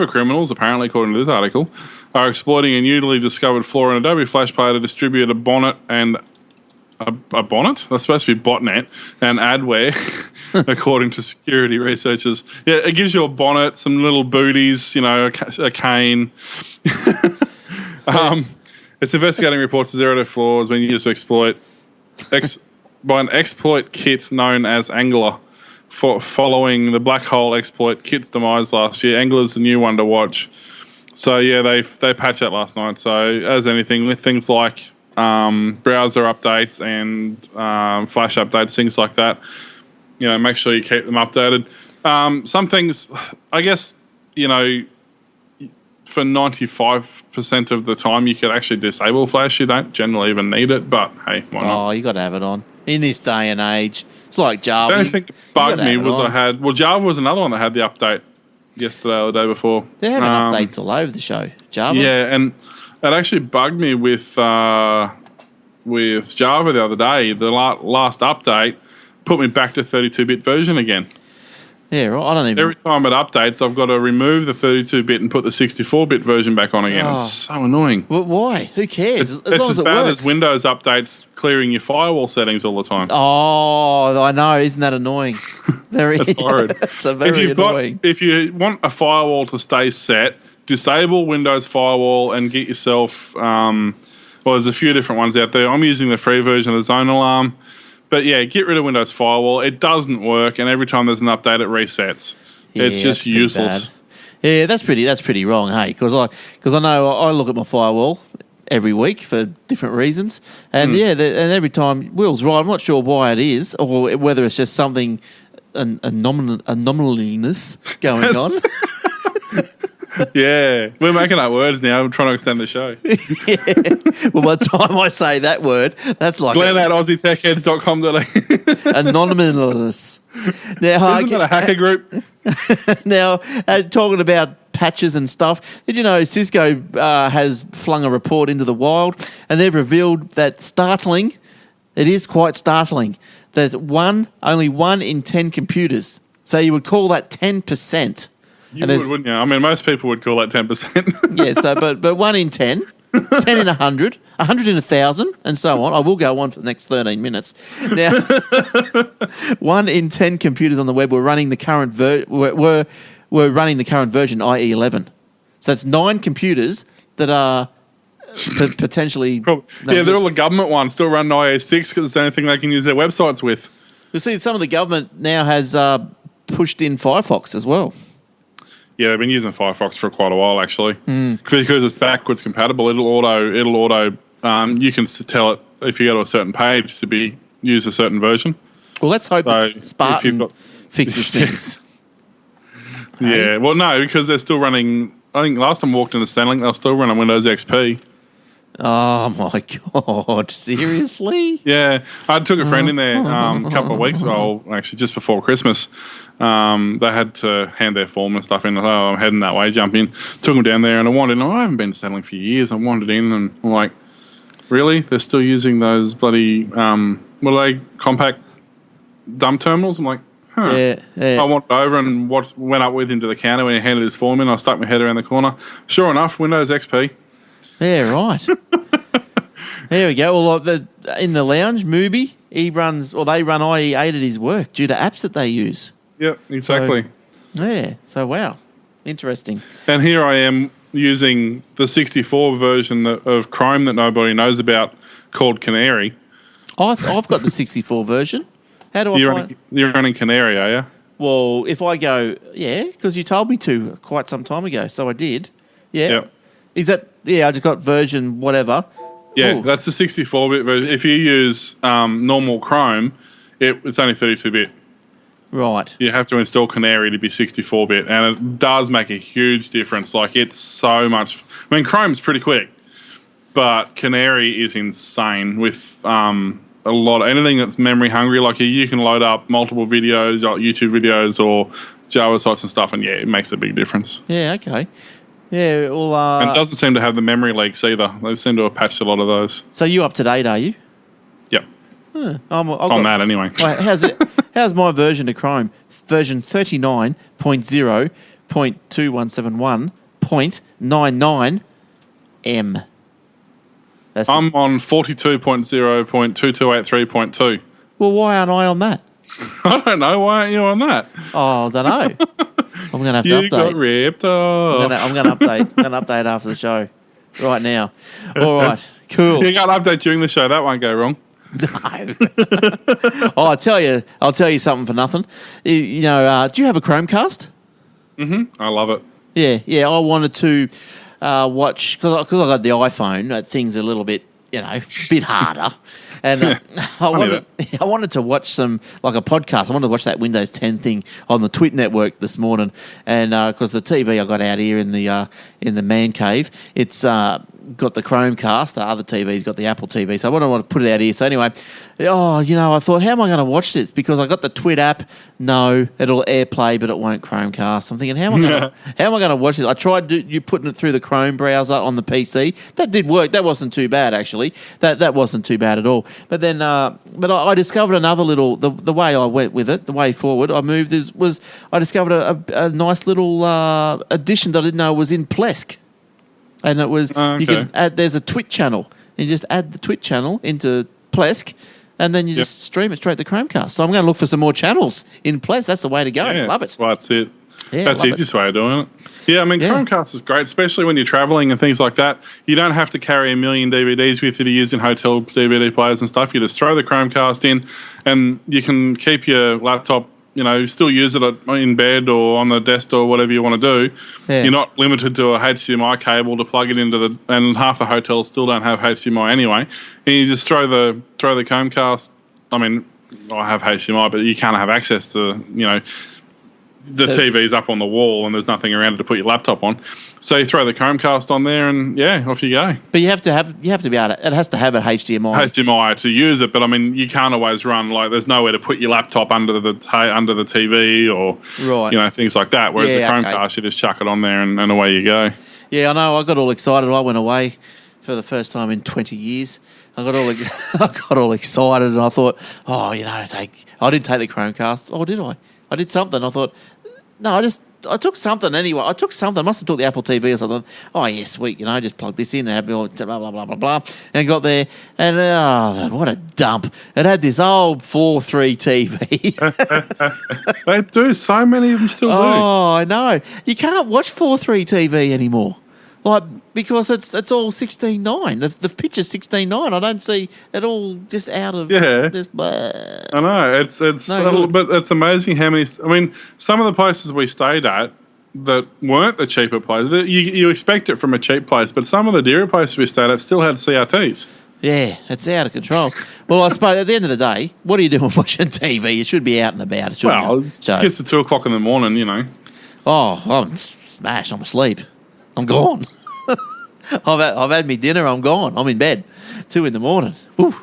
criminals, apparently according to this article, are exploiting a newly discovered flaw in Adobe Flash Player to distribute a bonnet and a bonnet? That's supposed to be botnet and adware, according to security researchers. Yeah, it gives you a bonnet, some little booties, a cane. It's investigating reports of zero-day flaws being used to exploit by an exploit kit known as Angler. Following the black hole exploit kit's demise last year, Angler's the new one to watch. So yeah, they patched that last night. So as anything with things like browser updates and Flash updates, things like that, make sure you keep them updated. Some things, I guess, for 95% of the time, you could actually disable Flash. You don't generally even need it, but hey, why not? Oh, you got to have it on. In this day and age, it's like Java. The only thing that bugged me was Java was another one that had the update yesterday or the day before. They're having updates all over the show, Java. Yeah, and it actually bugged me with Java the other day. The last update put me back to 32-bit version again. Yeah, right. I don't even... Every time it updates, I've got to remove the 32-bit and put the 64-bit version back on again. It's so annoying. Well, why? Who cares? It's as bad as Windows updates clearing your firewall settings all the time. Oh, I know. Isn't that annoying? That's horrid. It's very annoying. If you want a firewall to stay set, disable Windows Firewall and get yourself... there's a few different ones out there. I'm using the free version of the Zone Alarm. But yeah, get rid of Windows Firewall. It doesn't work, and every time there's an update, it resets. Yeah, it's just useless. Yeah, that's pretty wrong, hey? Because I know I look at my firewall every week for different reasons, and and every time Will's right. I'm not sure why it is, or whether it's just something anomaliness going on. Yeah, we're making up words now. I'm trying to extend the show. Yeah. Well, by the time I say that word, that's like... Glenn at AussieTechHeads.com.au. Anonymous. Now, isn't that a hacker group? Now, talking about patches and stuff, did you know Cisco has flung a report into the wild, and they've revealed that it is quite startling, that only 1 in 10 computers, so you would call that 10%. You would, wouldn't you? I mean, most people would call that 10%. Yeah, so, but 1 in 10, 10 in 100, 100 in 1,000, and so on. I will go on for the next 13 minutes. Now, 1 in 10 computers on the web were running the current were running the current version, i.e. 11. So it's 9 computers that are potentially... they're all the government ones, still running IE6 because it's the only thing they can use their websites with. You see, some of the government now has pushed in Firefox as well. Yeah, they've been using Firefox for quite a while, actually, because it's backwards compatible. It'll auto. You can tell it if you go to a certain page to use a certain version. Well, let's hope that Spartan fixes things. Yeah, well, no, because they're still running. I think last time I walked into Stanley, they're still running Windows XP. Oh my God! Seriously? Yeah, I took a friend in there a couple of weeks ago, actually just before Christmas. They had to hand their form and stuff in. Oh, I'm heading that way, jump in. Took them down there, and I wandered in. I haven't been settling for years. I wandered in, and I'm like, really? They're still using those bloody what are they? Compact dumb terminals? I'm like, huh. Yeah. I wandered over and went up with him to the counter when he handed his form in. I stuck my head around the corner. Sure enough, Windows XP. Yeah, right. There we go. Well, in the lounge, Mooby, they run IE8 at his work due to apps that they use. Yep, exactly. So wow. Interesting. And here I am using the 64 version of Chrome that nobody knows about called Canary. I've got the 64 version. How do I find... You're running Canary, are you? Well, if I go, because you told me to quite some time ago, so I did. Yeah. Yep. Is that... Yeah, I just got version whatever. Yeah, Ooh. that's the 64-bit version. If you use normal Chrome, it's only 32-bit. Right. You have to install Canary to be 64-bit, and it does make a huge difference. Like, it's so much... I mean, Chrome's pretty quick, but Canary is insane with a lot of... Anything that's memory-hungry, like you can load up multiple videos, like YouTube videos or Java sites and stuff, and it makes a big difference. Yeah, okay. Yeah, well... and it doesn't seem to have the memory leaks either. They seem to have patched a lot of those. So you up to date, are you? Yep. On that anyway. Well, how's my version of Chrome? Version 39.0.2171.99M. I'm on 42.0.2283.2. Well, why aren't I on that? I don't know. Why aren't you on that? Oh, I don't know. I'm going to have to update. You got ripped off. I'm going to update. I'm going to update after the show. Right now. All right. Cool. You can't update during the show. That won't go wrong. No. I'll tell you something for nothing. Do you have a Chromecast? Mm-hmm. I love it. Yeah. I wanted to watch because I got the iPhone. Things a little bit, a bit harder. And I wanted to watch some, like a podcast. I wanted to watch that Windows 10 thing on the Twit network this morning, and because the TV I got out here in the man cave, it's got the Chromecast. The other TV's got the Apple TV, so I want to put it out here. So anyway, I thought, how am I going to watch this? Because I got the Twit app. No, it'll AirPlay, but it won't Chromecast. I'm thinking, how am I going to watch this? I tried you putting it through the Chrome browser on the PC. That did work. That wasn't too bad, actually. That wasn't too bad at all. But then, I discovered another little. The way I went with it, the way forward I moved was I discovered a nice little addition that I didn't know was in Plesk, and it was you can add. There's a Twit channel, and you just add the Twit channel into Plesk, and then you just stream it straight to Chromecast. So I'm going to look for some more channels in Plesk. That's the way to go. Yeah, love it. Well, that's it. Yeah, that's the easiest way of doing it. Yeah, I mean, Chromecast is great, especially when you're traveling and things like that. You don't have to carry a million DVDs with you to use in hotel DVD players and stuff. You just throw the Chromecast in, and you can keep your laptop, still use it in bed or on the desk or whatever you want to do. Yeah. You're not limited to a HDMI cable to plug it into and half the hotels still don't have HDMI anyway. And you just throw the Chromecast. I mean, I have HDMI, but you can't have access to, the TV's up on the wall and there's nothing around it to put your laptop on. So you throw the Chromecast on there and off you go. But you have to be able to, it has to have a HDMI. HDMI to use it, but I mean, you can't always run, there's nowhere to put your laptop under the TV or, things like that. Whereas the Chromecast, you just chuck it on there and away you go. Yeah, I know. I got all excited. I went away for the first time in 20 years. I got all excited and I thought, I didn't take the Chromecast. Oh, did I? I did something. I thought, no, I just I took something anyway. I must have took the Apple TV or something. Oh, yeah, sweet. Just plug this in and have blah, blah, blah, blah, blah. And got there, and what a dump. It had this old 4:3 TV. They do. So many of them still do. Oh, I know. You can't watch 4:3 TV anymore. Because it's all 16:9. The picture's 16:9. I don't see it all just out of this. I know it's but it's amazing how many. I mean, some of the places we stayed at that weren't the cheaper places. You expect it from a cheap place, but some of the dearer places we stayed at still had CRTs. Yeah, it's out of control. Well, I suppose at the end of the day, what are you doing watching TV? You should be out and about. It gets to 2 o'clock in the morning. Oh, I'm smashed. I'm asleep. I'm gone. I've had me dinner. I'm gone. I'm in bed. 2 in the morning. Whew.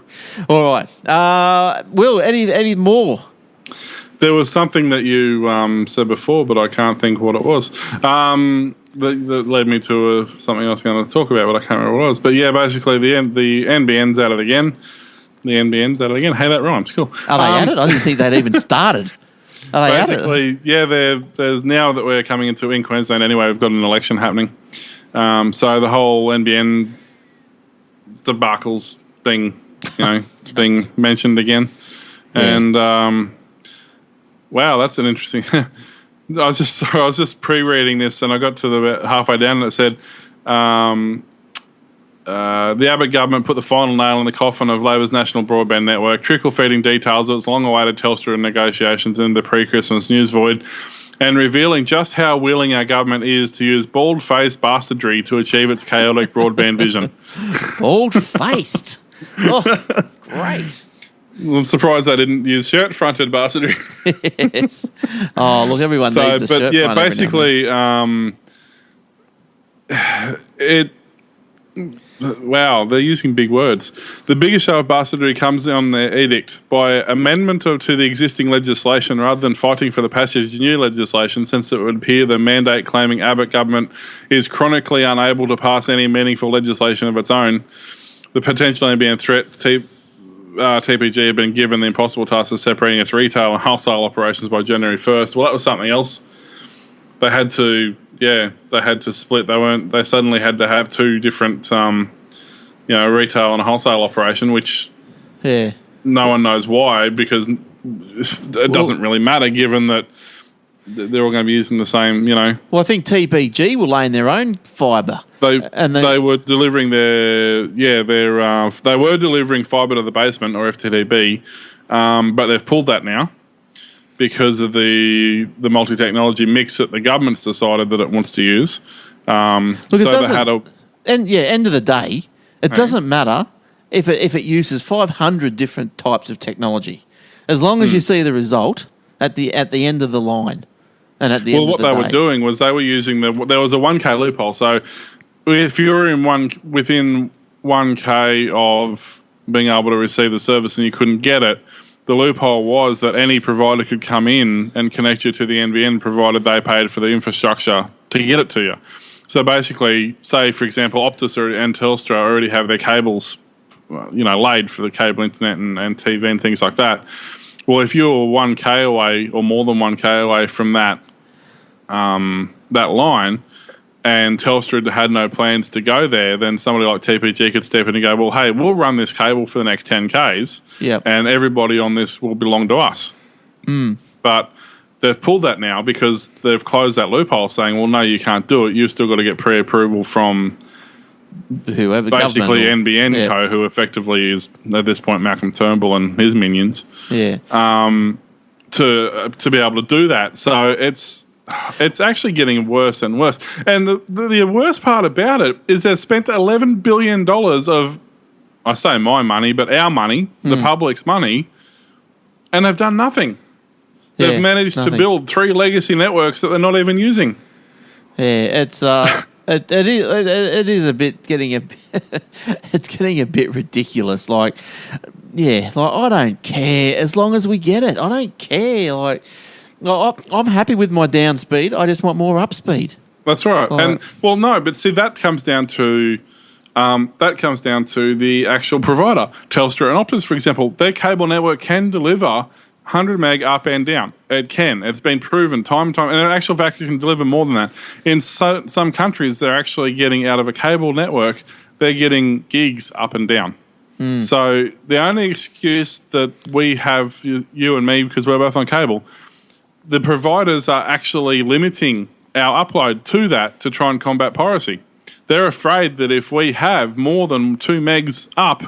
All right. Will, any more? There was something that you said before, but I can't think what it was. That led me to something I was going to talk about, but I can't remember what it was. But yeah, basically the NBN's at it again. The NBN's at it again. Hey, that rhymes. Cool. Are they at it? I didn't think they'd even started. Are they basically, at it? Yeah, there's now that we're coming in Queensland anyway, we've got an election happening. So the whole NBN debacle's being mentioned again. Yeah. And wow, that's an interesting. I was just pre-reading this, and I got to about halfway down, and it said, the Abbott government put the final nail in the coffin of Labor's national broadband network, trickle-feeding details of its long-awaited Telstra negotiations in the pre-Christmas news void, and revealing just how willing our government is to use bald-faced bastardry to achieve its chaotic broadband vision. Bald-faced? Oh, great. I'm surprised they didn't use shirt-fronted bastardry. Yes. Oh, look, everyone needs a shirt front. Yeah, basically, wow, they're using big words. The biggest show of bastardry comes on their edict by amendment to the existing legislation rather than fighting for the passage of new legislation, since it would appear the mandate claiming Abbott government is chronically unable to pass any meaningful legislation of its own. The potential NBN threat TPG had been given the impossible task of separating its retail and wholesale operations by January 1st. Well, that was something else. They had to split. They suddenly had to have 2 different, retail and wholesale operation, which no one knows why, because it doesn't really matter, given that they're all going to be using the same, Well, I think TPG will lay in their own fibre. They were delivering they were delivering fibre to the basement, or FTTB, but they've pulled that now because of the multi-technology mix that the government's decided that it wants to use. End of the day, it doesn't matter if it uses 500 different types of technology, as long as you see the result at the end of the line. And at the end of the day. What they were doing was they were using there was a 1K loophole. So if you were within 1K of being able to receive the service and you couldn't get it, the loophole was that any provider could come in and connect you to the NBN, provided they paid for the infrastructure to get it to you. So basically, say, for example, Optus and Telstra already have their cables, laid for the cable internet and TV and things like that. Well, if you're 1K away or more than 1K away from that line, and Telstra had no plans to go there, then somebody like TPG could step in and go, well, hey, we'll run this cable for the next 10 Ks, and everybody on this will belong to us. But they've pulled that now because they've closed that loophole, saying, well, no, you can't do it. You've still got to get pre-approval from whoever, basically NBN Co, who effectively is, at this point, Malcolm Turnbull and his minions, to be able to do that. So it's actually getting worse and worse. And the worst part about it is they've spent $11 billion of, I say my money, but our money, the public's money, and they've done nothing. They've managed to build 3 legacy networks that they're not even using. Yeah, it's it is a bit getting it's getting a bit ridiculous. I don't care as long as we get it. I don't care. I'm happy with my down speed. I just want more up speed. That's right. But see, that comes down to the actual provider. Telstra and Optus, for example, their cable network can deliver 100 meg up and down. It can. It's been proven time and time. And in actual fact, it can deliver more than that. In some countries, they're actually getting out of a cable network, they're getting gigs up and down. So the only excuse that we have, you and me, because we're both on cable, the providers are actually limiting our upload to that to try and combat piracy. They're afraid that if we have more than 2 megs up,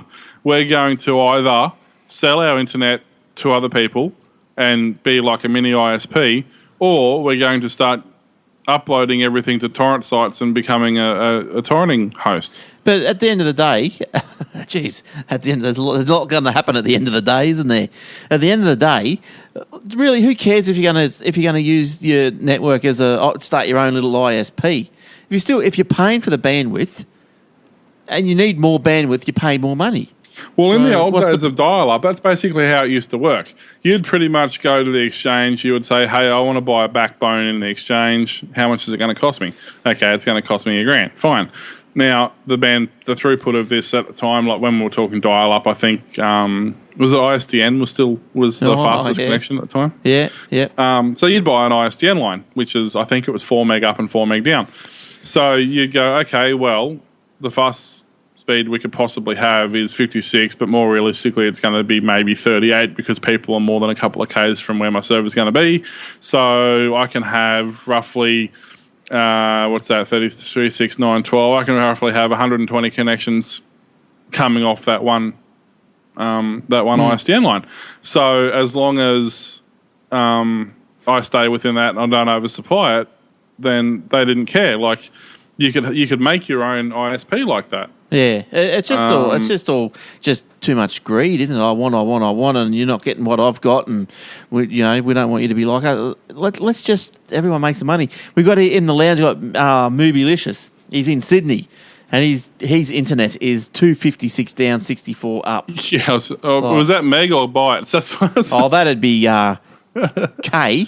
we're going to either sell our internet to other people and be like a mini ISP, or we're going to start uploading everything to torrent sites and becoming a torrenting host. But at the end of the day, geez, there's a lot going to happen at the end of the day, isn't there? At the end of the day, really, who cares if you're going to use your network as start your own little ISP? If you're paying for the bandwidth and you need more bandwidth, you pay more money. Well, in the old days of dial-up, that's basically how it used to work. You'd pretty much go to the exchange. You would say, hey, I want to buy a backbone in the exchange. How much is it going to cost me? Okay, it's going to cost me $1,000. Fine. Now, the throughput of this at the time, like when we were talking dial-up, I think, was it ISDN was the fastest connection at the time? Yeah, yeah. So you'd buy an ISDN line, which is, I think it was 4 meg up and 4 meg down. So you'd go, okay, well, the fastest speed we could possibly have is 56, but more realistically it's going to be maybe 38 because people are more than a couple of Ks from where my server's going to be. So I can have roughly, 33, 6, 9, 12. I can roughly have 120 connections coming off that one ISDN line. So as long as I stay within that and I don't oversupply it, then they didn't care. Like you could make your own ISP like that. Yeah, it's just all too much greed, isn't it? I want, and you're not getting what I've got, and we don't want you to be like. Let's just everyone makes the money. We got in the lounge. We got Moobylicious. He's in Sydney, and his internet is 256 down, 64 up. Yeah, was that meg or bytes? That's what that'd be K,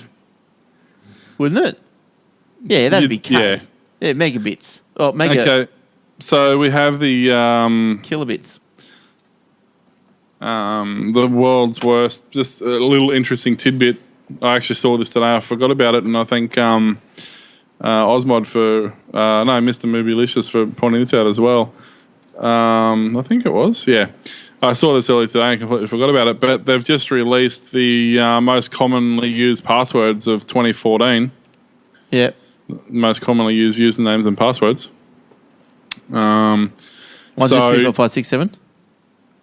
wouldn't it? Yeah, that'd be K. Yeah, megabits. Oh, mega. Okay. So we have the kilobits. The world's worst. Just a little interesting tidbit. I actually saw this today. I forgot about it, and I think Mr. Moobylicious for pointing this out as well. I think it was. Yeah, I saw this earlier today and completely forgot about it. But they've just released the most commonly used passwords of 2014. Yeah. Most commonly used usernames and passwords. 1, 2, 3, 4, 5, 6, 7.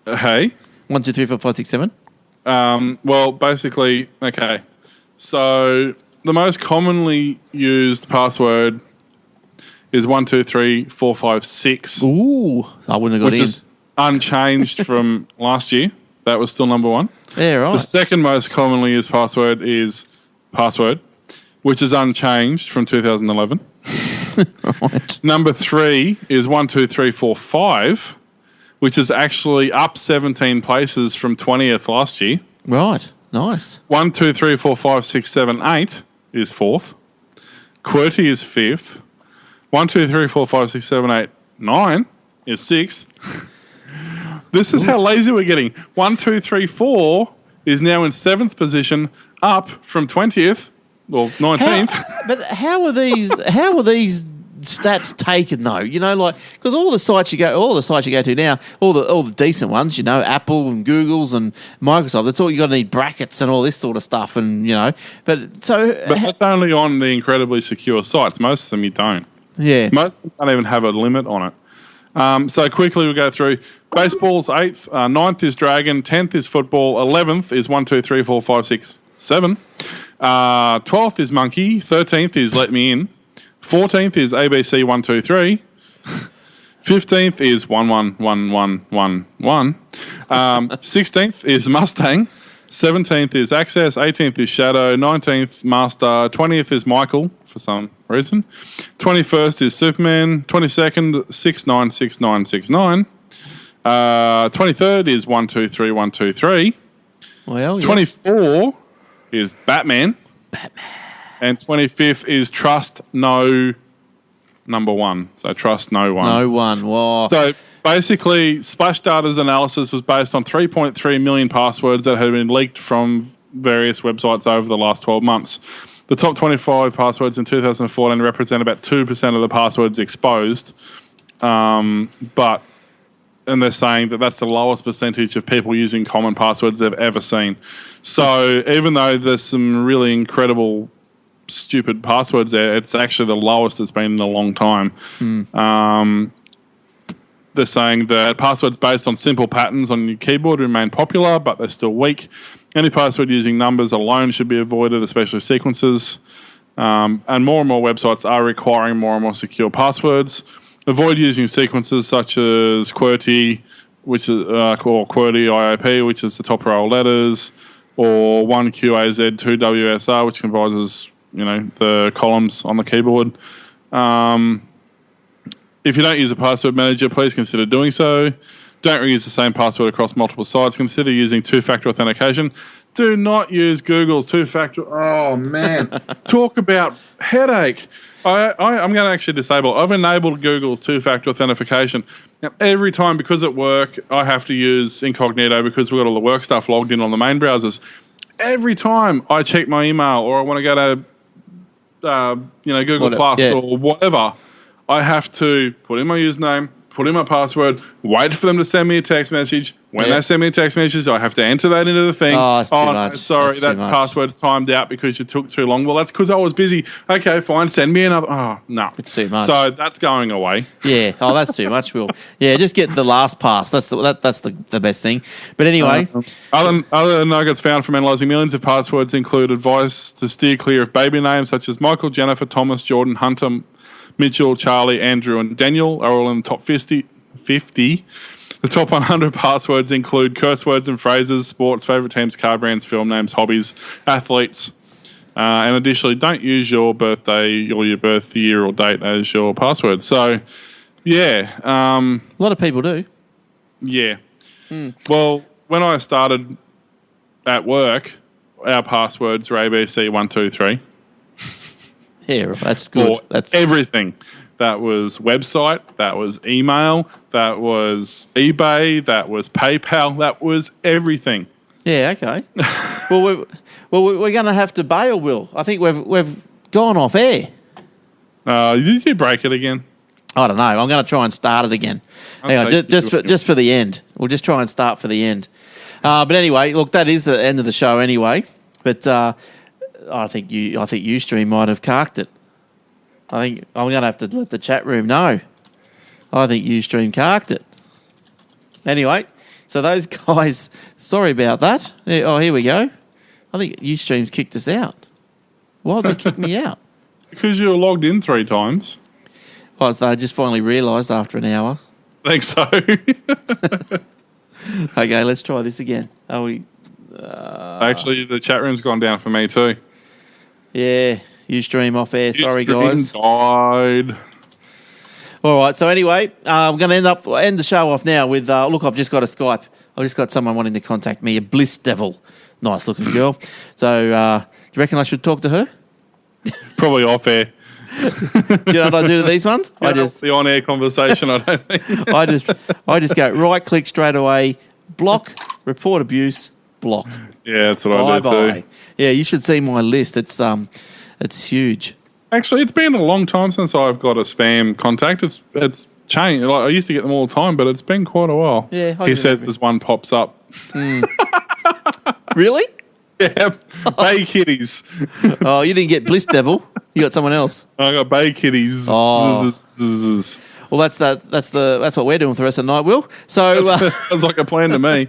Hey. 1, 2, 3, 4, 5, 6, 7. Well, basically, okay. So the most commonly used password is 1, 2, 3, 4, 5, 6. Ooh, I wouldn't have got which in. is unchanged from last year. That was still number 1. Yeah, right. The second most commonly used password is password, which is unchanged from 2011. Right. Number 3 is 1, 2, 3, 4, 5, which is actually up 17 places from 20th last year. Right. Nice. 1, 2, 3, 4, 5, 6, 7, 8 is 4th. QWERTY is 5th. 1, 2, 3, 4, 5, 6, 7, 8, 9 is 6th. This is how lazy we're getting. 1, 2, 3, 4 is now in 7th position, up from 20th. Well, 19th. How are these stats taken though? Because all the sites you go to now, all the decent ones, Apple and Google's and Microsoft. That's all you got to need brackets and all this sort of stuff, and But that's only on the incredibly secure sites. Most of them you don't. Yeah. Most of them don't even have a limit on it. So quickly we'll go through. Baseball's 8th, 9th is Dragon, 10th is football, 11th is 1, 2, 3, 4, 5, 6, 7. 12th is Monkey, 13th is Let Me In, 14th is ABC 1, 2, 3, 15th is 1, 1, 1, 1, 1, 1, 16th is Mustang, 17th is Access, 18th is Shadow, 19th Master, 20th is Michael for some reason, 21st is Superman, 22nd 696969, 23rd is 1, 2, 3, 1, 2, 3, well, 24 is Batman. And 25th is Trust No number 1. So Trust No One. No one. Wow. So basically, Splash Data's analysis was based on 3.3 million passwords that had been leaked from various websites over the last 12 months. The top 25 passwords in 2014 represent about 2% of the passwords exposed, but they're saying that that's the lowest percentage of people using common passwords they've ever seen. So even though there's some really incredible stupid passwords there, it's actually the lowest it's been in a long time. They're saying that passwords based on simple patterns on your keyboard remain popular, but they're still weak. Any password using numbers alone should be avoided, especially sequences. And more websites are requiring more and more secure passwords. Avoid using sequences such as QWERTY, which is or QWERTY IOP, which is the top row of letters, or 1QAZ 2WSR, which comprises the columns on the keyboard. If you don't use a password manager, please consider doing so. Don't reuse the same password across multiple sites. Consider using two-factor authentication. Do not use Google's two-factor. Oh, man. Talk about headache. I'm going to actually disable. I've enabled Google's two-factor authentication. Now, every time, because at work, I have to use incognito because we've got all the work stuff logged in on the main browsers. Every time I check my email or I want to go to Google Plus or whatever, I have to put in my username, put in my password, wait for them to send me a text message. When they send me a text message, I have to enter that into the thing. Oh, it's too much. Sorry, that password's timed out because you took too long. Well, that's because I was busy. Okay, fine, send me another. Oh, no. It's too much. So that's going away. Yeah. Oh, that's too much, Will. Yeah, just get the last pass. That's the best thing. But anyway. Other nuggets found from analysing millions of passwords include advice to steer clear of baby names such as Michael, Jennifer, Thomas, Jordan, Hunter, Mitchell, Charlie, Andrew, and Daniel are all in the top 50. The top 100 passwords include curse words and phrases, sports, favourite teams, car brands, film names, hobbies, athletes. And additionally, don't use your birthday or your birth year or date as your password. So, yeah. A lot of people do. Yeah. Well, when I started at work, our passwords were ABC123. Yeah, that's good. That's everything. That was website, that was email, that was eBay, that was PayPal, that was everything. Yeah, okay. Well, we're going to have to bail, Will. I think we've gone off air. Did you break it again? I don't know. I'm going to try and start it again. Anyway, just for the end. We'll just try and start for the end. But anyway, look, that is the end of the show anyway. But I think Ustream might have carked it. I think I'm going to have to let the chat room know. I think Ustream carked it. Anyway, so those guys, sorry about that. Oh, here we go. I think Ustream's kicked us out. Why did they kick me out? Because you were logged in 3 times. Oh, so I just finally realised after an hour. I think so. Okay, let's try this again. Are we? Actually, the chat room's gone down for me too. Yeah, Ustream off air. Sorry, guys. Died. All right. So anyway, I'm going to end the show off now with. Look, I've just got a Skype. I've just got someone wanting to contact me. A Bliss Devil, nice looking girl. So, do you reckon I should talk to her? Probably off air. Do you know what I do to these ones? I just the on-air conversation. I don't think. I just go right click straight away, block, report abuse, block. Yeah, that's what I do too. Yeah, you should see my list. It's huge. Actually, it's been a long time since I've got a spam contact. It's changed. Like, I used to get them all the time, but it's been quite a while. Yeah, he says this one pops up. Really? Yeah, Bay Kitties. Oh, you didn't get Bliss Devil. You got someone else. I got Bay Kitties. Oh. Well, that's what we're doing for the rest of the night, Will. So sounds like a plan to me.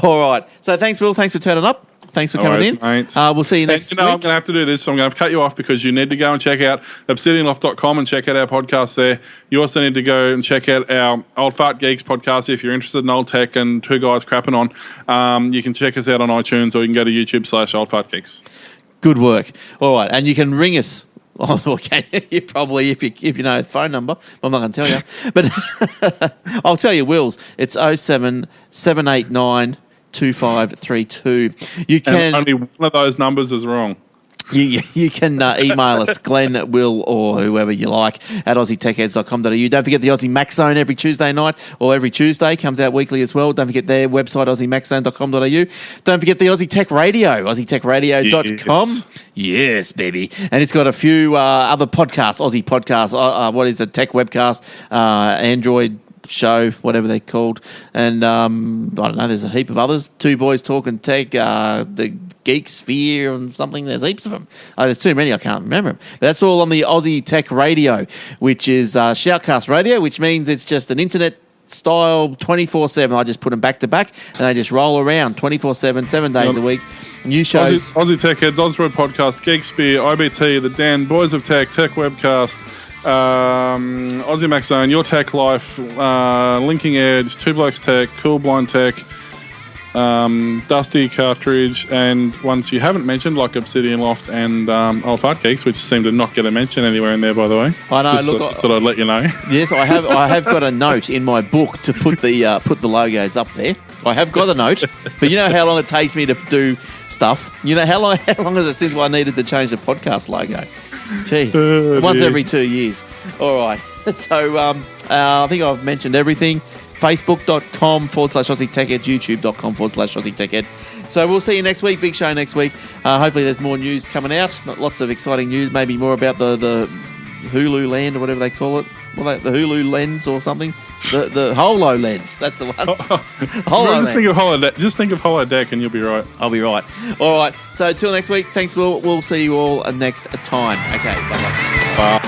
All right. So thanks, Will. Thanks for turning up. Thanks for coming in. Mate. We'll see you next week. I'm going to have to do this. So I'm going to cut you off because you need to go and check out obsidianloft.com and check out our podcast there. You also need to go and check out our Old Fart Geeks podcast if you're interested in old tech and two guys crapping on. You can check us out on iTunes or you can go to YouTube/oldfartgeeks. Good work. All right. And you can ring us. Oh, okay. You probably, if you know the phone number, I'm not going to tell you. But I'll tell you, Will's. It's 07 789 2532. You can. And only one of those numbers is wrong. You can email us, Glenn, Will, or whoever you like, at aussietechheads.com.au. Don't forget the Aussie Mac Zone every Tuesday night, or every Tuesday, comes out weekly as well. Don't forget their website, aussiemaczone.com.au. Don't forget the Aussie Tech Radio, aussietechradio.com. Yes, baby. And it's got a few other podcasts, Aussie podcasts, what is a tech webcast, Android show, whatever they're called. And I don't know, there's a heap of others. Two Boys Talking Tech, the Geek Sphere and something. There's heaps of them. There's too many, I can't remember them. But that's all on the Aussie Tech Radio, which is Shoutcast Radio, which means it's just an internet style 24/7. I just put them back to back and they just roll around 24/7, 7 days a week. New shows. Aussie Tech Heads, Ausroad Podcast, Geek Spear, IBT, The Dan, Boys of Tech, Tech Webcast, Aussie Mac Zone, Your Tech Life, Linking Edge, Two Blokes Tech, Cool Blind Tech, Dusty Cartridge, and ones you haven't mentioned like Obsidian Loft and Old Fart Geeks, which seem to not get a mention anywhere in there, by the way. I know. Just thought I'd let you know. Yes, I have got a note in my book to put the logos up there. I have got a note, but you know how long it takes me to do stuff. You know how long is it since I needed to change the podcast logo? Jeez, once every 2 years. All right. So I think I've mentioned everything. Facebook.com/Aussie Tech Heads, YouTube.com/Aussie Tech Heads. So we'll see you next week. Big show next week. Hopefully there's more news coming out. Lots of exciting news. Maybe more about the Hulu land or whatever they call it. Well, the Hulu lens or something. The HoloLens. That's the one. HoloLens. Just think of holodeck and you'll be right. I'll be right. All right. So till next week. Thanks, Will. We'll see you all next time. Okay. Bye-bye. Bye.